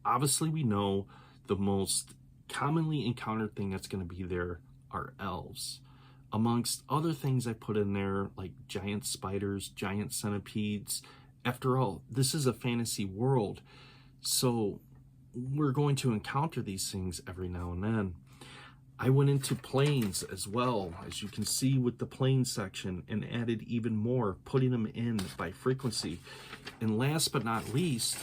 Obviously, we know the most commonly encountered thing that's going to be there are elves. Amongst other things I put in there, like giant spiders, giant centipedes. After all, this is a fantasy world, so we're going to encounter these things every now and then. I went into planes as well, as you can see with the plane section, and added even more, putting them in by frequency. And last but not least,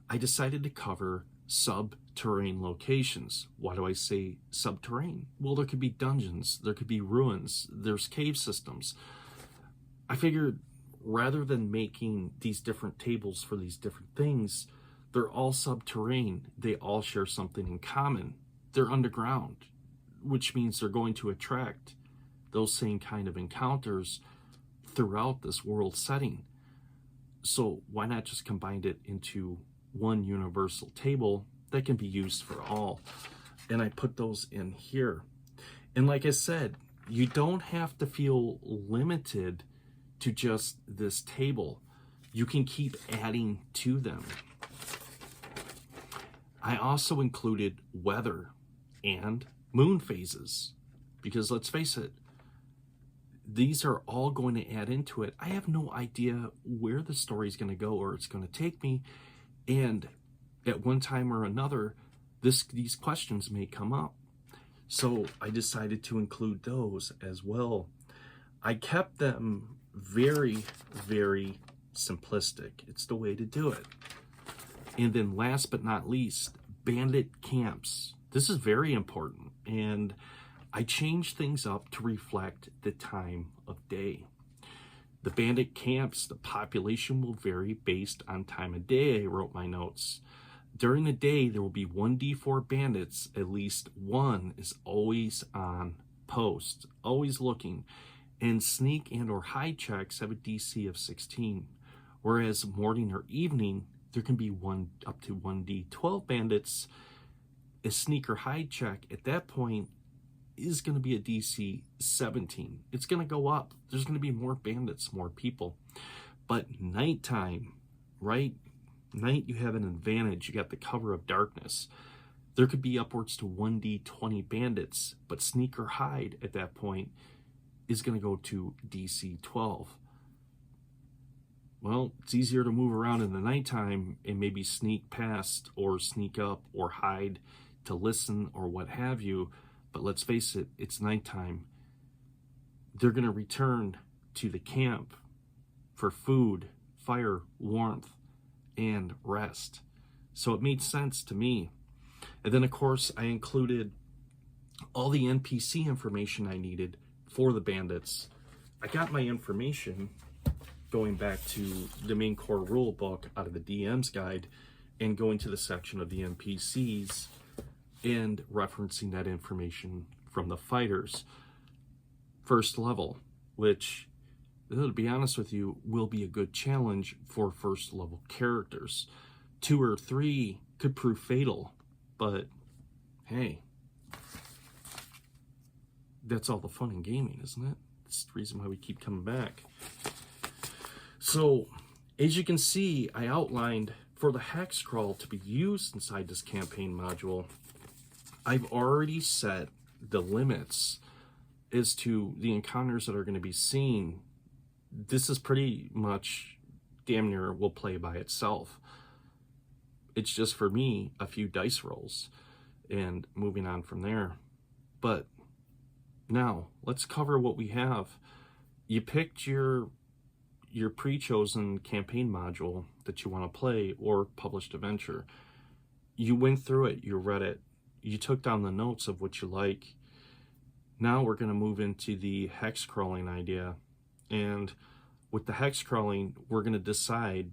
I decided to cover subterranean locations. Why do I say subterranean? Well, there could be dungeons, there could be ruins, there's cave systems. I figured rather than making these different tables for these different things, they're all subterranean. They all share something in common. They're underground, which means they're going to attract those same kind of encounters throughout this world setting. So why not just combine it into one universal table that can be used for all? And I put those in here. And like I said, you don't have to feel limited to just this table. You can keep adding to them. I also included weather and moon phases, because let's face it, these are all going to add into it. I have no idea where the story is going to go or it's going to take me, and at one time or another, these questions may come up. So I decided to include those as well. I kept them very, very simplistic. It's the way to do it. And then last but not least, bandit camps. This is very important, and I changed things up to reflect the time of day. The bandit camps, the population will vary based on time of day, I wrote my notes. During the day, there will be 1d4 bandits. At least one is always on post, always looking. And sneak and or hide checks have a DC of 16. Whereas morning or evening, there can be up to 1d12 bandits. A sneak or hide check at that point is going to be a DC 17. It's going to go up. There's going to be more bandits, more people. But nighttime, right? Night, you have an advantage. You got the cover of darkness. There could be upwards to 1d20 bandits, but sneak or hide at that point is going to go to DC 12. Well, it's easier to move around in the nighttime and maybe sneak past or sneak up or hide to listen or what have you. But let's face it, it's nighttime. They're going to return to the camp for food, fire, warmth, and rest. So it made sense to me. And then, of course, I included all the NPC information I needed for the bandits. I got my information going back to the main core rule book out of the DM's guide and going to the section of the NPCs and referencing that information from the fighters. First level, which, to be honest with you, will be a good challenge for first level characters. 2 or 3 could prove fatal, but hey, that's all the fun in gaming, isn't it? That's the reason why we keep coming back. So, as you can see, I outlined for the hex crawl to be used inside this campaign module, I've already set the limits as to the encounters that are going to be seen. This is pretty much damn near will play by itself. It's just, for me, a few dice rolls and moving on from there. But now let's cover what we have. You picked your pre-chosen campaign module that you want to play or published adventure. You went through it, you read it, you took down the notes of what you like. Now we're going to move into the hex crawling idea. And with the hex crawling, we're going to decide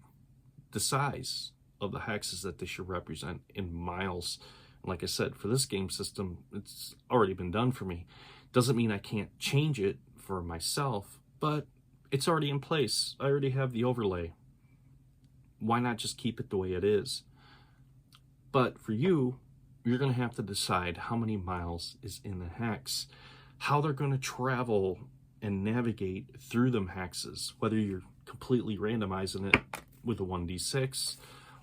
the size of the hexes that they should represent in miles. And like I said, for this game system, it's already been done for me. Doesn't mean I can't change it for myself, but it's already in place. I already have the overlay. Why not just keep it the way it is? But for you, you're going to have to decide how many miles is in the hex, how they're going to travel and navigate through them hexes, whether you're completely randomizing it with a 1d6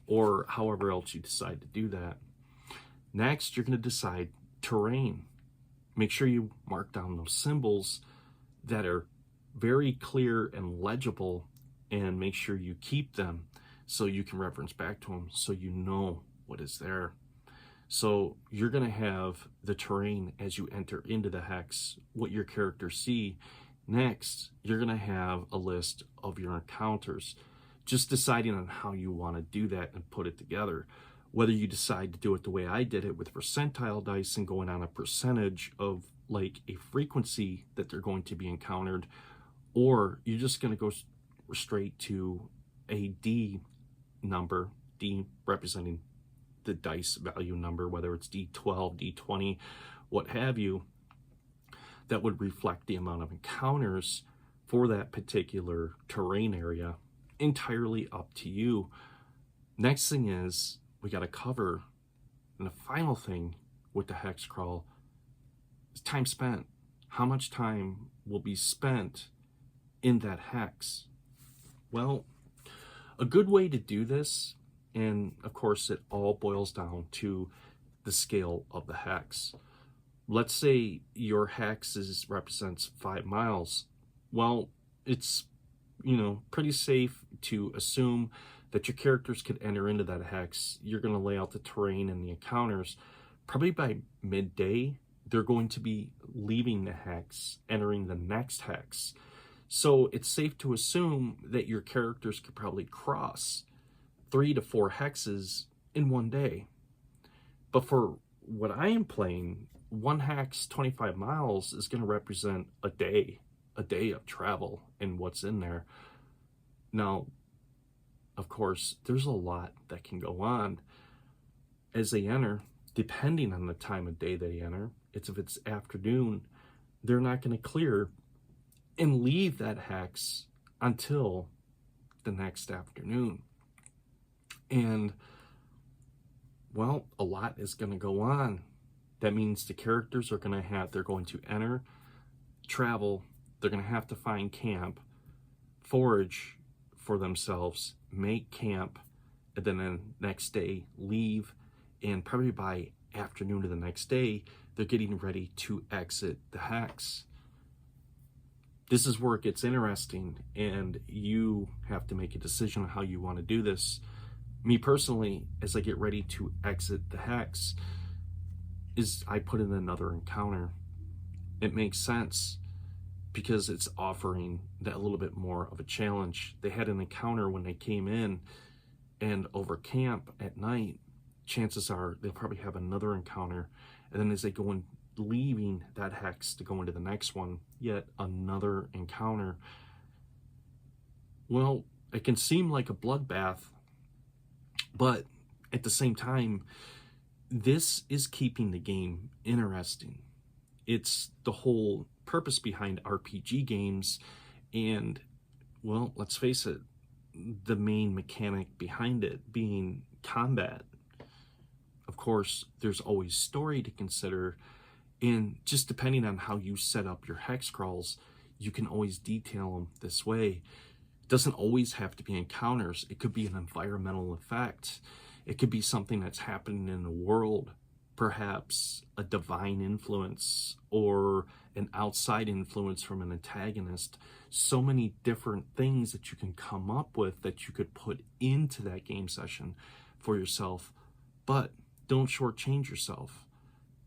or however else you decide to do that. Next, you're going to decide terrain. Make sure you mark down those symbols that are very clear and legible, and make sure you keep them so you can reference back to them so you know what is there. So you're going to have the terrain as you enter into the hex, what your characters see. Next, you're going to have a list of your encounters, just deciding on how you want to do that and put it together. Whether you decide to do it the way I did it with percentile dice and going on a percentage of like a frequency that they're going to be encountered, or you're just going to go straight to a D number, D representing the dice value number, whether it's D12, D20, what have you, that would reflect the amount of encounters for that particular terrain area. Entirely up to you. Next thing is we got to cover, and the final thing with the hex crawl is time spent. How much time will be spent in that hex? Well, a good way to do this, and of course it all boils down to the scale of the hex. Let's say your hex represents 5 miles. Well, it's, pretty safe to assume that your characters could enter into that hex. You're going to lay out the terrain and the encounters. Probably by midday, they're going to be leaving the hex, entering the next hex. So it's safe to assume that your characters could probably cross 3 to 4 hexes in one day. But for what I am playing, one hex, 25 miles, is going to represent a day of travel and what's in there. Now, of course, there's a lot that can go on as they enter, depending on the time of day they enter. If it's afternoon, they're not going to clear and leave that hex until the next afternoon. And, well, a lot is going to go on. That means the characters are going to they're going to enter, travel, they're going to have to find camp, forage for themselves, make camp, and then the next day leave, and probably by afternoon of the next day, they're getting ready to exit the hex. This is where it gets interesting, and you have to make a decision on how you want to do this. Me personally, as I get ready to exit the hex, I put in another encounter. It makes sense because it's offering that a little bit more of a challenge. They had an encounter when they came in, and over camp at night, chances are they'll probably have another encounter. And then as they go in, leaving that hex to go into the next one, yet another encounter. Well, it can seem like a bloodbath, but at the same time, this is keeping the game interesting. It's the whole purpose behind RPG games, and, well, let's face it, the main mechanic behind it being combat. Of course, there's always story to consider, and just depending on how you set up your hex crawls, you can always detail them this way. It doesn't always have to be encounters. It could be an environmental effect. It could be something that's happening in the world, perhaps a divine influence or an outside influence from an antagonist. So many different things that you can come up with that you could put into that game session for yourself. But don't shortchange yourself,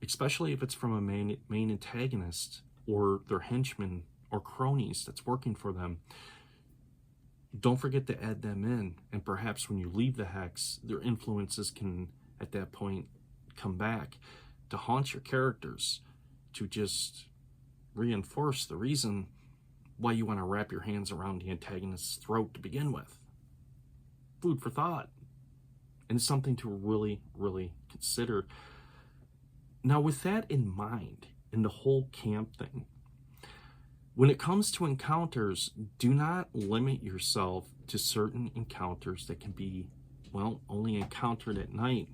especially if it's from a main antagonist or their henchmen or cronies that's working for them. Don't forget to add them in, and perhaps when you leave the hex, their influences can, at that point, come back to haunt your characters, to just reinforce the reason why you want to wrap your hands around the antagonist's throat to begin with. Food for thought, and something to really, really consider. Now, with that in mind, in the whole camp thing, when it comes to encounters, do not limit yourself to certain encounters that can be, well, only encountered at night.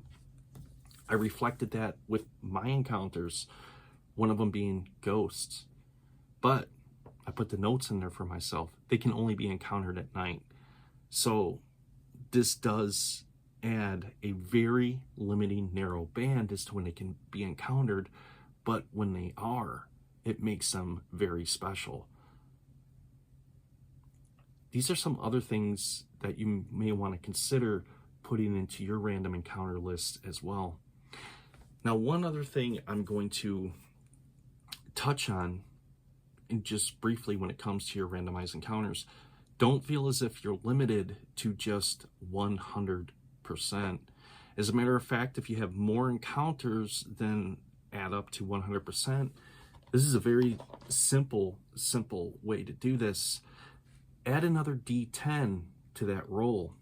I reflected that with my encounters, one of them being ghosts. But I put the notes in there for myself. They can only be encountered at night. So this does add a very limiting, narrow band as to when they can be encountered. But when they are, it makes them very special. These are some other things that you may want to consider putting into your random encounter list as well. Now, one other thing I'm going to touch on, and just briefly when it comes to your randomized encounters, don't feel as if you're limited to just 100%. As a matter of fact, if you have more encounters than add up to 100%, this is a very simple way to do this. Add another D10 to that roll.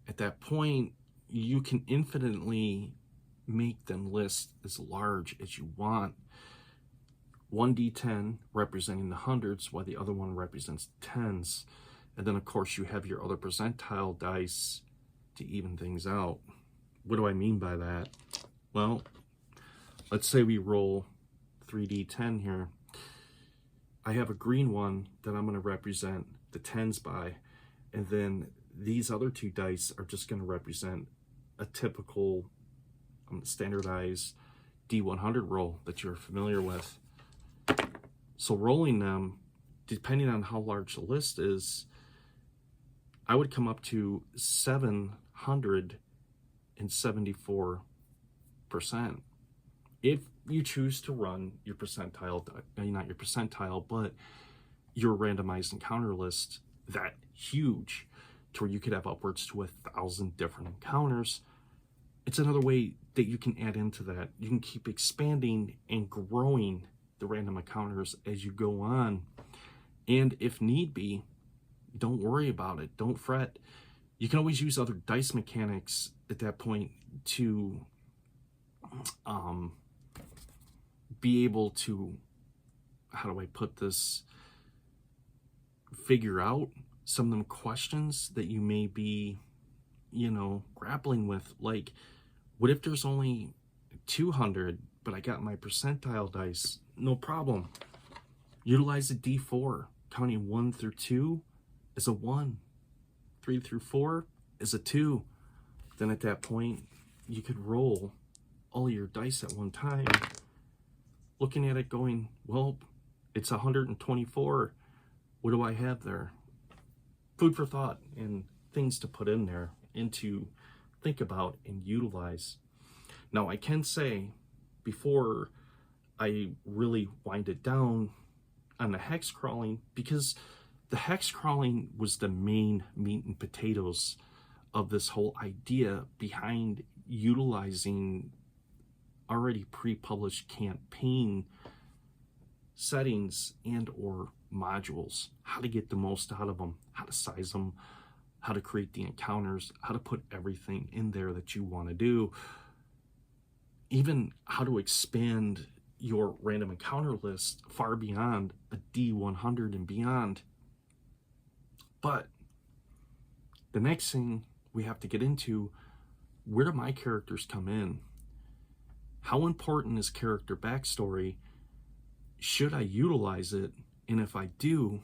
At that point, you can infinitely make them list as large as you want. One D10 representing the hundreds, while the other one represents tens. And then, of course, you have your other percentile dice to even things out. What do I mean by that? Well, let's say we roll 3D10 here. I have a green one that I'm going to represent the tens by, and then these other two dice are just going to represent a typical standardized D100 roll that you're familiar with. So rolling them, depending on how large the list is, I would come up to 774%. If you choose to run your percentile, not your percentile, but your randomized encounter list that huge, to where you could have upwards to 1,000 different encounters, it's another way that you can add into that. You can keep expanding and growing the random encounters as you go on. And if need be, don't worry about it. Don't fret. You can always use other dice mechanics at that point to be able to, how do I put this, figure out some of them questions that you may be, grappling with. Like, what if there's only 200, but I got my percentile dice? No problem. Utilize a D4. Counting 1 through 2 is a 1. 3 through 4 is a 2. Then at that point, you could roll all your dice at one time, looking at it going, well, it's 124. What do I have there? Food for thought and things to put in there and to think about and utilize. Now, I can say, before I really wind it down on the hex crawling, because the hex crawling was the main meat and potatoes of this whole idea behind utilizing already pre-published campaign settings and or modules, how to get the most out of them, how to size them, how to create the encounters, how to put everything in there that you want to do, even how to expand your random encounter list far beyond a D100 and beyond. But the next thing we have to get into, where do my characters come in? How important is character backstory? Should I utilize it? And if I do,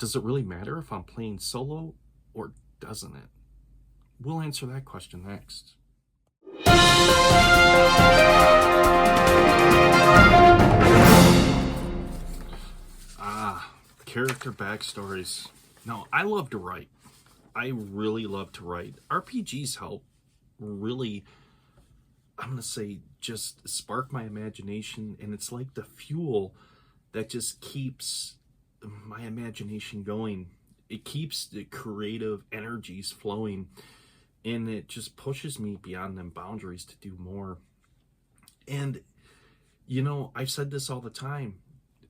does it really matter if I'm playing solo or doesn't it? We'll answer that question next. Character backstories. Now, I love to write. I really love to write. RPGs help really, I'm going to say, just spark my imagination, and it's like the fuel that just keeps my imagination going. It keeps the creative energies flowing, and it just pushes me beyond them boundaries to do more. And, I've said this all the time.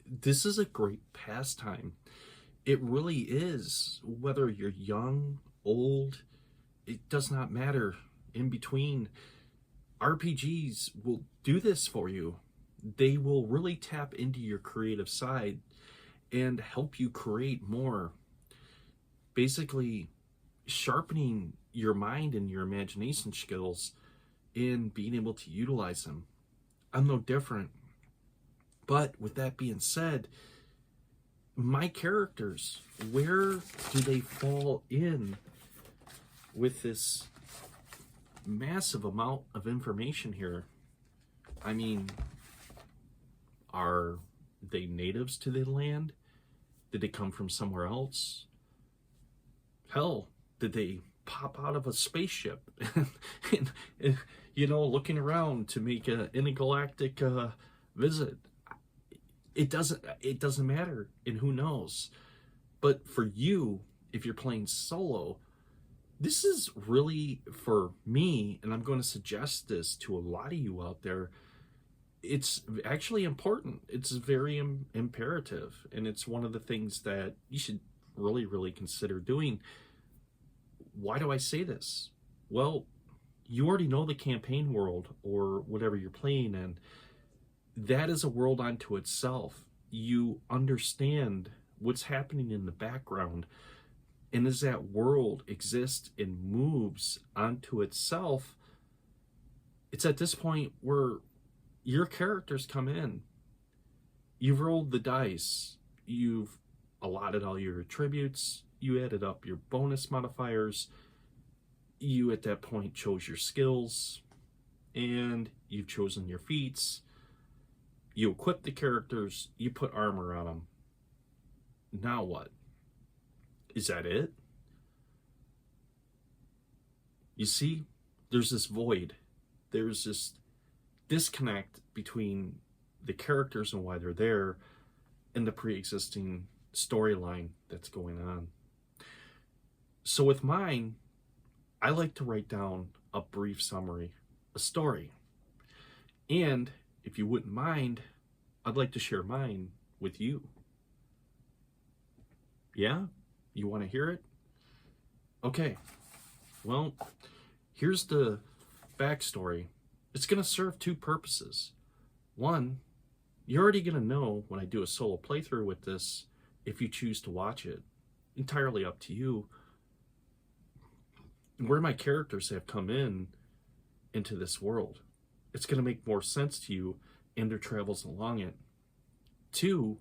This is a great pastime. It really is. Whether you're young, old, it does not matter. In between, RPGs will do this for you. They will really tap into your creative side and help you create more. Basically, sharpening your mind and your imagination skills and being able to utilize them. I'm no different. But with that being said, my characters, where do they fall in with this massive amount of information here? I mean, are they natives to the land? Did they come from somewhere else? Hell, did they pop out of a spaceship and you know, looking around to make an intergalactic visit. It doesn't matter, and who knows. But for you, if you're playing solo, this is really, for me, and I'm going to suggest this to a lot of you out there, it's actually important. It's very imperative, and it's one of the things that you should really, really consider doing. Why do I say this? Well, you already know the campaign world or whatever you're playing in. That is a world unto itself. You understand what's happening in the background, and as that world exists and moves onto itself, it's at this point where your characters come in. You've rolled the dice, you've allotted all your attributes, you added up your bonus modifiers, you at that point chose your skills, and you've chosen your feats. You equip the characters, you put armor on them. Now what? Is that it? You see, there's this void. There's this disconnect between the characters and why they're there and the pre-existing storyline that's going on. So with mine, I like to write down a brief summary, a story. And if you wouldn't mind, I'd like to share mine with you. Yeah? You want to hear it? Okay. Well, here's the backstory. It's going to serve two purposes. One, you're already going to know when I do a solo playthrough with this, if you choose to watch it. Entirely up to you. Where my characters have come into this world. It's going to make more sense to you and their travels along it. Two,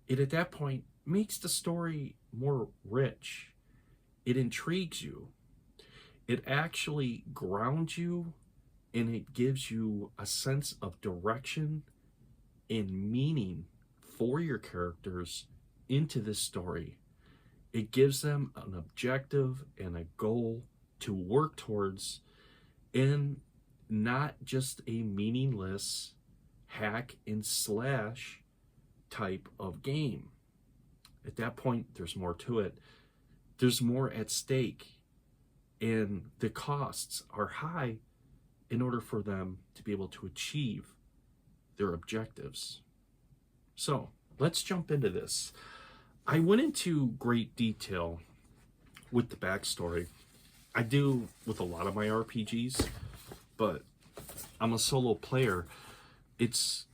it at that point makes the story more rich. It intrigues you. It actually grounds you, and it gives you a sense of direction and meaning for your characters into this story. It gives them an objective and a goal to work towards, and not just a meaningless hack and slash type of game. At that point, there's more to it. There's more at stake, and the costs are high in order for them to be able to achieve their objectives. So let's jump into this. I went into great detail with the backstory. I do with a lot of my RPGs, but I'm a solo player. It's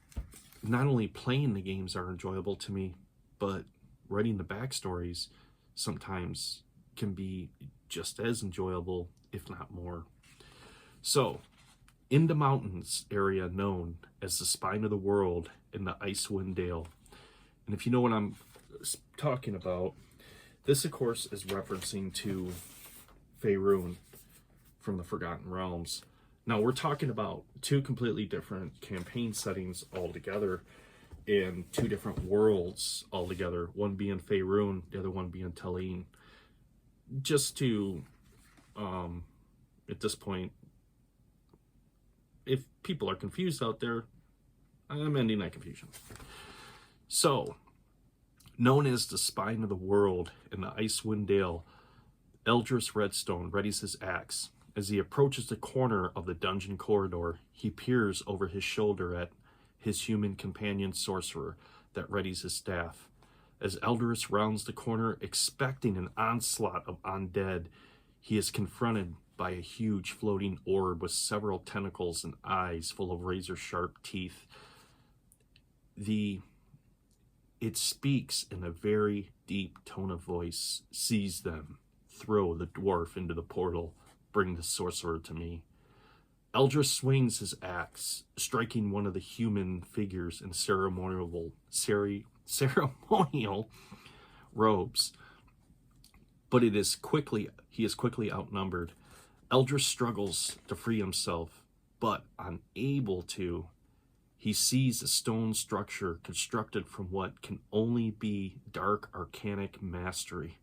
not only playing the games are enjoyable to me, but writing the backstories sometimes can be just as enjoyable, if not more. So, in the mountains area known as the spine of the world in the Icewind Dale, and if you know what I'm talking about, this of course is referencing to Faerun from the Forgotten Realms. Now we're talking about two completely different campaign settings altogether, and two different worlds altogether, one being Faerun, the other one being Talene. Just to, at this point, if people are confused out there, I'm ending that confusion. So, known as the spine of the world in the Icewind Dale, Eldris Redstone readies his axe. As he approaches the corner of the dungeon corridor, he peers over his shoulder at his human companion sorcerer that readies his staff. As Eldris rounds the corner, expecting an onslaught of undead, he is confronted by a huge floating orb with several tentacles and eyes full of razor-sharp teeth. It speaks in a very deep tone of voice. Seize them. Throw the dwarf into the portal. Bring the sorcerer to me. Eldris swings his axe, striking one of the human figures in ceremonial robes. But he is quickly outnumbered. Eldris struggles to free himself, but unable to, he sees a stone structure constructed from what can only be dark arcanic mastery.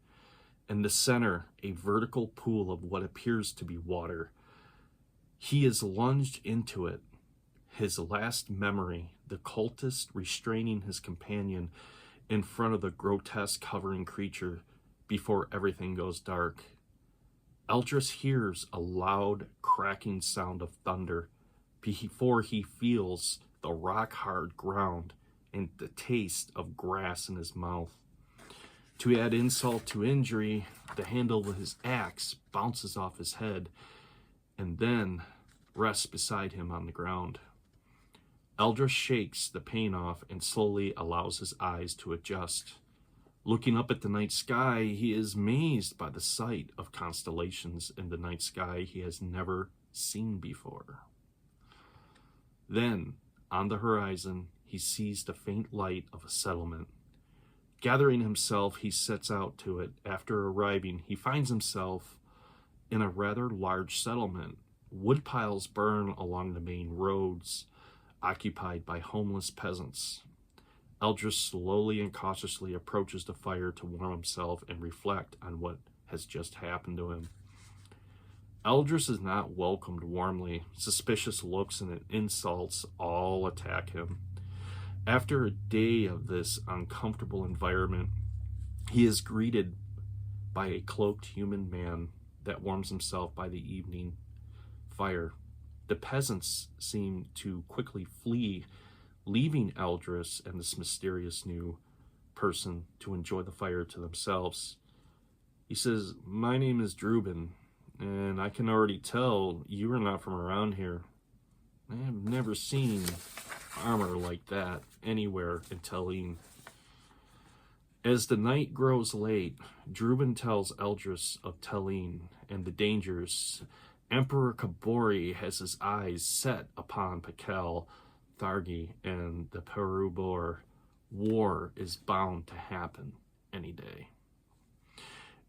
In the center, a vertical pool of what appears to be water. He is lunged into it, his last memory, the cultist restraining his companion in front of the grotesque hovering creature before everything goes dark. Eldris hears a loud, cracking sound of thunder before he feels the rock-hard ground and the taste of grass in his mouth. To add insult to injury, the handle of his axe bounces off his head and then rests beside him on the ground. Eldris shakes the pain off and slowly allows his eyes to adjust. Looking up at the night sky, he is amazed by the sight of constellations in the night sky he has never seen before. Then, on the horizon, he sees the faint light of a settlement. Gathering himself, he sets out to it. After arriving, he finds himself in a rather large settlement. Wood piles burn along the main roads, occupied by homeless peasants. Eldris slowly and cautiously approaches the fire to warm himself and reflect on what has just happened to him. Eldris is not welcomed warmly. Suspicious looks and insults all attack him. After a day of this uncomfortable environment, he is greeted by a cloaked human man that warms himself by the evening fire. The peasants seem to quickly flee, leaving Eldris and this mysterious new person to enjoy the fire to themselves. He says, "My name is Drubin, and I can already tell you are not from around here. I have never seen armor like that anywhere in Tallinn." As the night grows late, Drubin tells Eldris of Tallinn and the dangers. Emperor Kabori has his eyes set upon Pakel, Thargi, and the Perubor. War is bound to happen any day.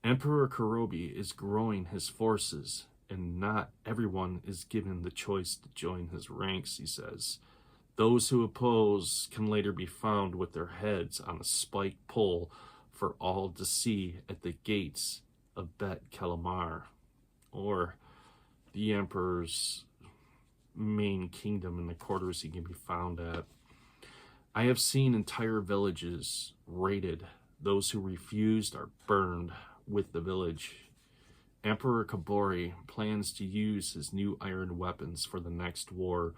Emperor Kurobi is growing his forces, and not everyone is given the choice to join his ranks, he says. Those who oppose can later be found with their heads on a spike pole for all to see at the gates of Bet Kelamar, or the emperor's main kingdom, in the quarters he can be found at. I have seen entire villages raided. Those who refused are burned with the village. Emperor Kabori plans to use his new iron weapons for the next war,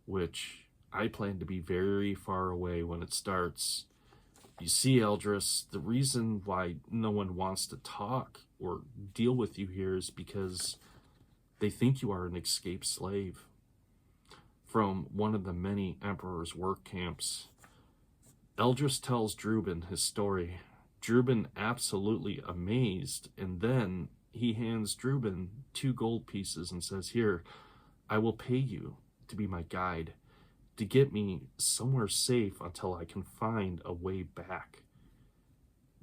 which I plan to be very far away when it starts. You see, Eldris, the reason why no one wants to talk or deal with you here is because they think you are an escaped slave from one of the many emperor's work camps. Eldris tells Drubin his story. Drubin absolutely amazed, and then he hands Drubin 2 gold pieces and says, "Here, I will pay you to be my guide, to get me somewhere safe until I can find a way back."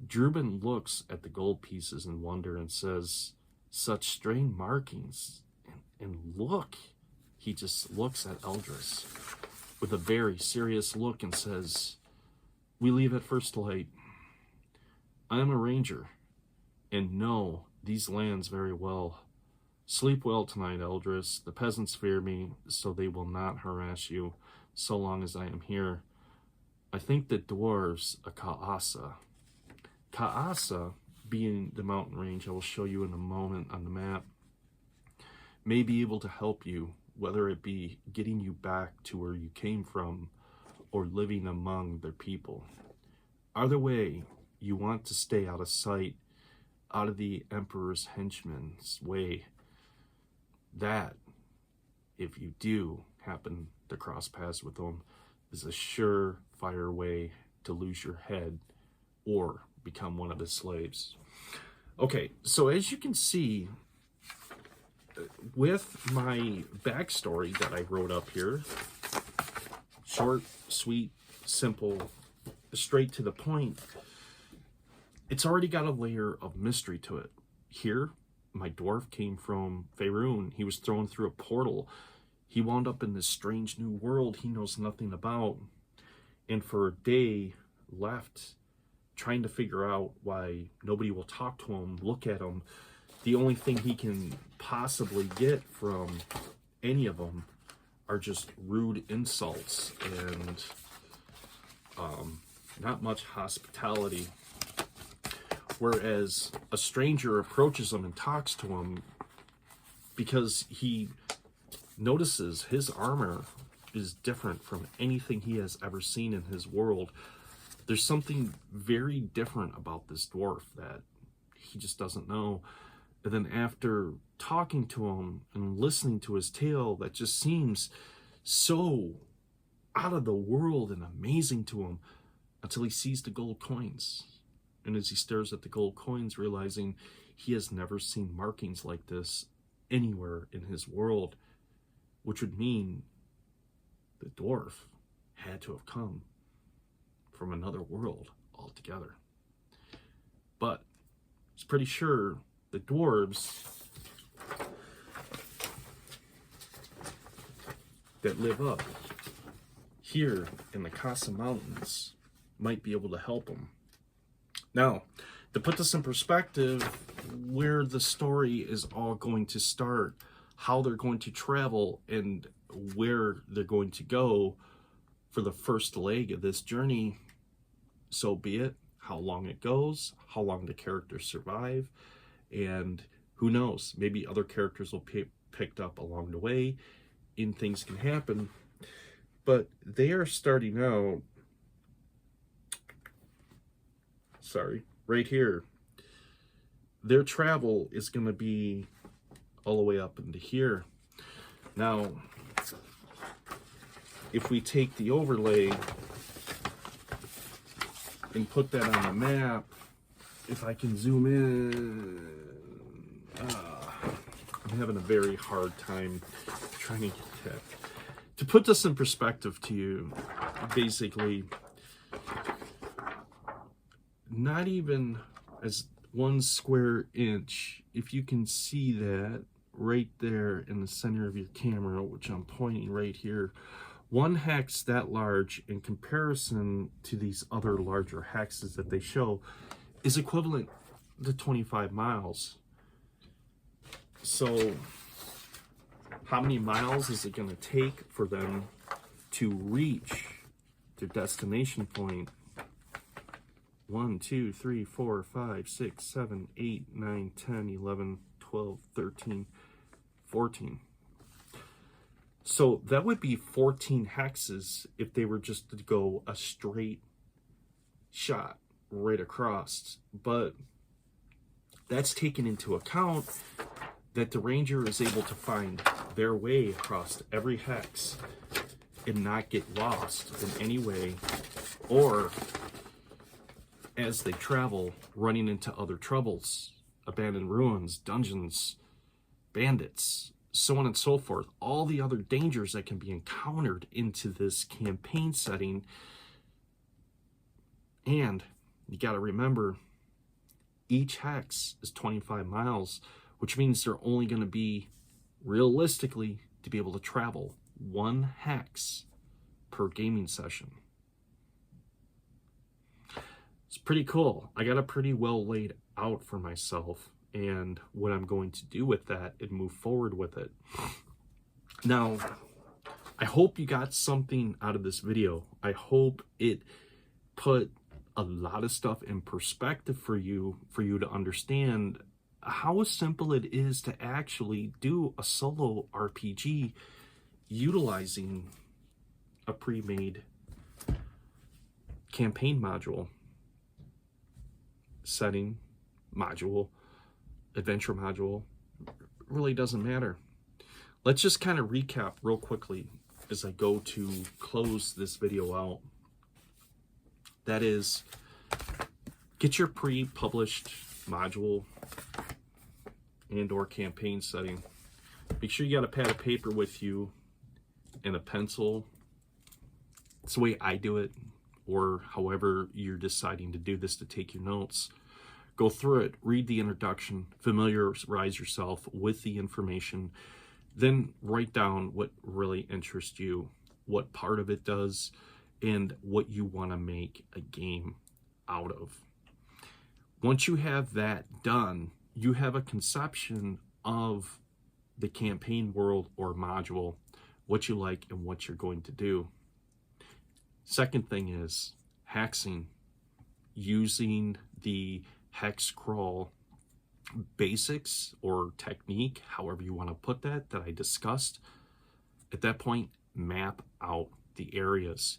Drubin looks at the gold pieces in wonder and says, "Such strange markings. And look," he just looks at Eldris with a very serious look and says, "We leave at first light. I am a ranger and know these lands very well. Sleep well tonight, Eldris. The peasants fear me, so they will not harass you so long as I am here. I think the dwarves are Ka'asa." Ka'asa, being the mountain range I will show you in a moment on the map, may be able to help you, whether it be getting you back to where you came from or living among their people. Either way, you want to stay out of sight, out of the emperor's henchman's way. That, if you do happen to cross paths with them, is a surefire way to lose your head or become one of his slaves. Okay, so as you can see, with my backstory that I wrote up here, short, sweet, simple, straight to the point, it's already got a layer of mystery to it. Here, my dwarf came from Faerun. He was thrown through a portal. He wound up in this strange new world he knows nothing about. And for a day left trying to figure out why nobody will talk to him, look at him. The only thing he can possibly get from any of them are just rude insults and not much hospitality. Whereas a stranger approaches him and talks to him because he notices his armor is different from anything he has ever seen in his world. There's something very different about this dwarf that he just doesn't know. And then after talking to him and listening to his tale that just seems so out of the world and amazing to him, until he sees the gold coins. And as he stares at the gold coins, realizing he has never seen markings like this anywhere in his world, which would mean the dwarf had to have come from another world altogether. But he's pretty sure the dwarves that live up here in the Casa Mountains might be able to help him. Now, to put this in perspective, where the story is all going to start, how they're going to travel, and where they're going to go for the first leg of this journey, so be it. How long it goes, how long the characters survive, and who knows, maybe other characters will be picked up along the way, and things can happen. But they are starting out, right here. Their travel is going to be all the way up into here. Now, if we take the overlay and put that on the map, if I can zoom in, I'm having a very hard time trying to get that. To put this in perspective to you, basically, not even as 1 square inch, if you can see that right there in the center of your camera, which I'm pointing right here, 1 hex that large in comparison to these other larger hexes that they show is equivalent to 25 miles. So how many miles is it going to take for them to reach their destination point? 1, 2, 3, 4, 5, 6, 7, 8, 9, 10, 11, 12, 13, 14. So that would be 14 hexes if they were just to go a straight shot right across. But that's taken into account that the ranger is able to find their way across every hex and not get lost in any way, or as they travel, running into other troubles, abandoned ruins, dungeons, bandits, so on and so forth, all the other dangers that can be encountered into this campaign setting. And you got to remember, each hex is 25 miles, which means they're only going to be, realistically, to be able to travel 1 hex per gaming session. It's pretty cool. I got it pretty well laid out for myself and what I'm going to do with that and move forward with it. Now, I hope you got something out of this video. I hope it put a lot of stuff in perspective for you to understand how simple it is to actually do a solo RPG utilizing a pre-made campaign module, setting module, adventure module. Really doesn't matter. Let's just kind of recap real quickly as I go to close this video out. That is, get your pre-published module and or campaign setting. Make sure you got a pad of paper with you and a pencil. It's the way I do it, or however you're deciding to do this to take your notes. Go through it, read the introduction, familiarize yourself with the information, then write down what really interests you, what part of it does, and what you want to make a game out of. Once you have that done, you have a conception of the campaign world or module, what you like and what you're going to do. Second thing is hexing, using the hex crawl basics or technique, however you want to put that I discussed. At that point, map out the areas.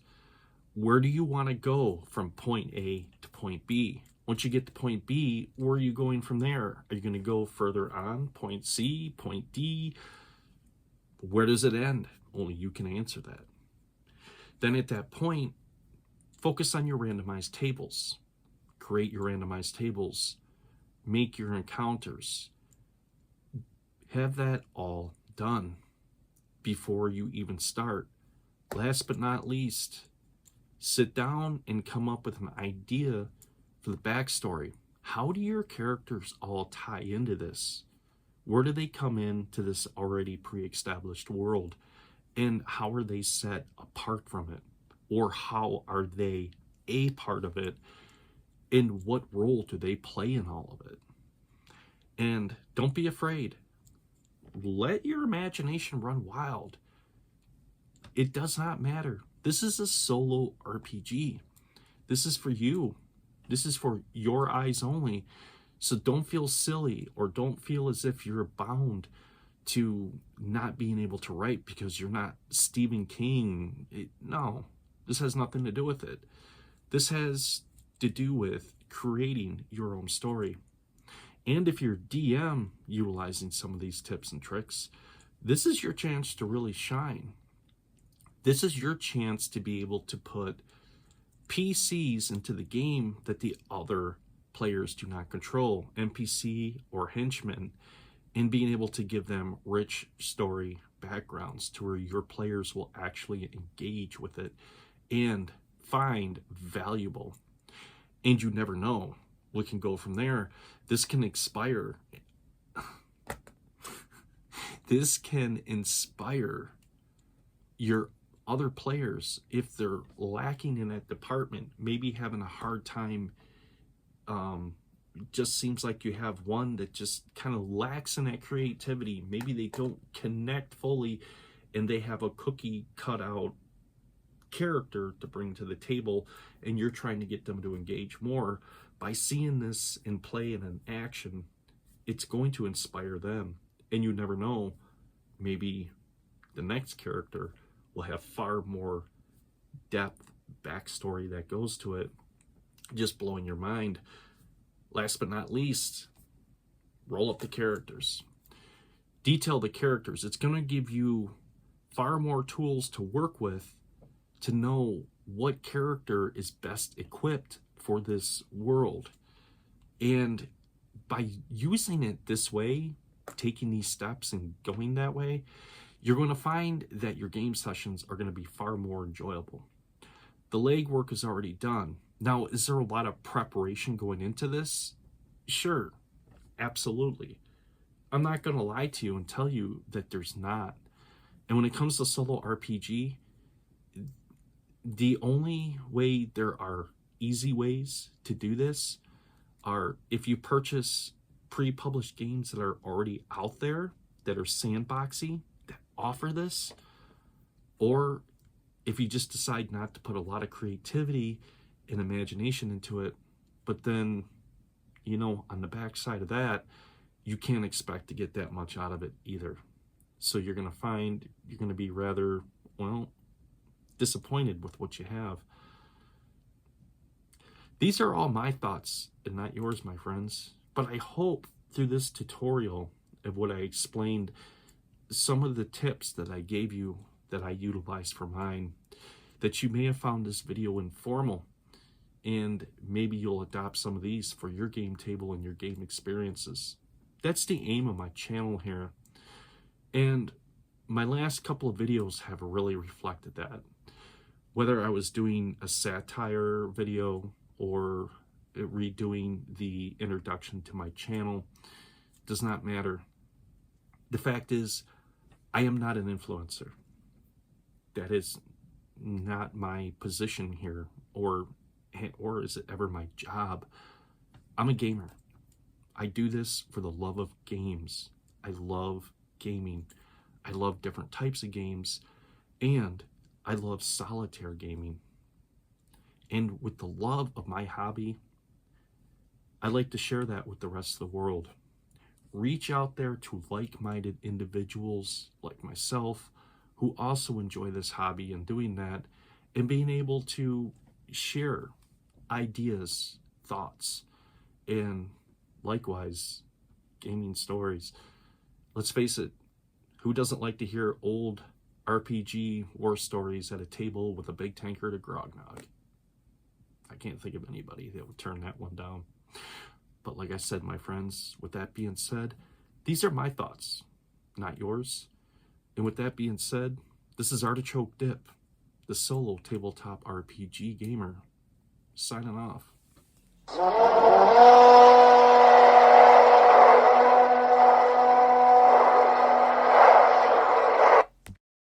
Where do you want to go from point A to point B? Once you get to point B, where are you going from there? Are you going to go further on? Point C, point D? Where does it end? Only you can answer that. Then at that point, focus on your randomized tables. Create your randomized tables. Make your encounters. Have that all done before you even start. Last but not least, sit down and come up with an idea for the backstory. How do your characters all tie into this? Where do they come into this already pre-established world? And how are they set apart from it? Or how are they a part of it? And what role do they play in all of it? And don't be afraid. Let your imagination run wild. It does not matter. This is a solo RPG. This is for you. This is for your eyes only. So don't feel silly or don't feel as if you're bound to not being able to write because you're not Stephen King. No, this has nothing to do with it. This has to do with creating your own story. And if you're DM utilizing some of these tips and tricks, this is your chance to really shine. This is your chance to be able to put PCs into the game that the other players do not control, NPC or henchmen, and being able to give them rich story backgrounds to where your players will actually engage with it and find valuable. And you never know what can go from there. This can inspire. This can inspire your other players if they're lacking in that department, maybe having a hard time. Just seems like you have one that just kind of lacks in that creativity. Maybe they don't connect fully and they have a cookie cut out character to bring to the table, and you're trying to get them to engage more. By seeing this in play and in action, it's going to inspire them. And you never know, maybe the next character will have far more depth, backstory that goes to it, just blowing your mind. Last but not least, roll up the characters. Detail the characters. It's going to give you far more tools to work with to know what character is best equipped for this world. And by using it this way, taking these steps and going that way, you're going to find that your game sessions are going to be far more enjoyable. The legwork is already done. Now, is there a lot of preparation going into this? Sure, absolutely. I'm not going to lie to you and tell you that there's not. And when it comes to solo RPG, the only way there are easy ways to do this are if you purchase pre-published games that are already out there, that are sandboxy, that offer this, or if you just decide not to put a lot of creativity and imagination into it, but then, you know, on the backside of that, you can't expect to get that much out of it either. So you're going to find you're going to be rather, well, disappointed with what you have. These are all my thoughts and not yours, my friends. But I hope through this tutorial of what I explained, some of the tips that I gave you that I utilized for mine, that you may have found this video informal, and maybe you'll adopt some of these for your game table and your game experiences. That's the aim of my channel here. And my last couple of videos have really reflected that. Whether I was doing a satire video or redoing the introduction to my channel, does not matter. The fact is, I am not an influencer. That is not my position here, or or is it ever my job? I'm a gamer. I do this for the love of games. I love gaming. I love different types of games, and I love solitaire gaming. And with the love of my hobby, I like to share that with the rest of the world. Reach out there to like-minded individuals like myself who also enjoy this hobby and doing that, and being able to share ideas, thoughts, and likewise gaming stories. Let's face it, who doesn't like to hear old RPG war stories at a table with a big tankard of grognog? I can't think of anybody that would turn that one down. But like I said, my friends, with that being said, these are my thoughts, not yours. And with that being said, this is Artichoke Dip, the solo tabletop RPG gamer, signing off.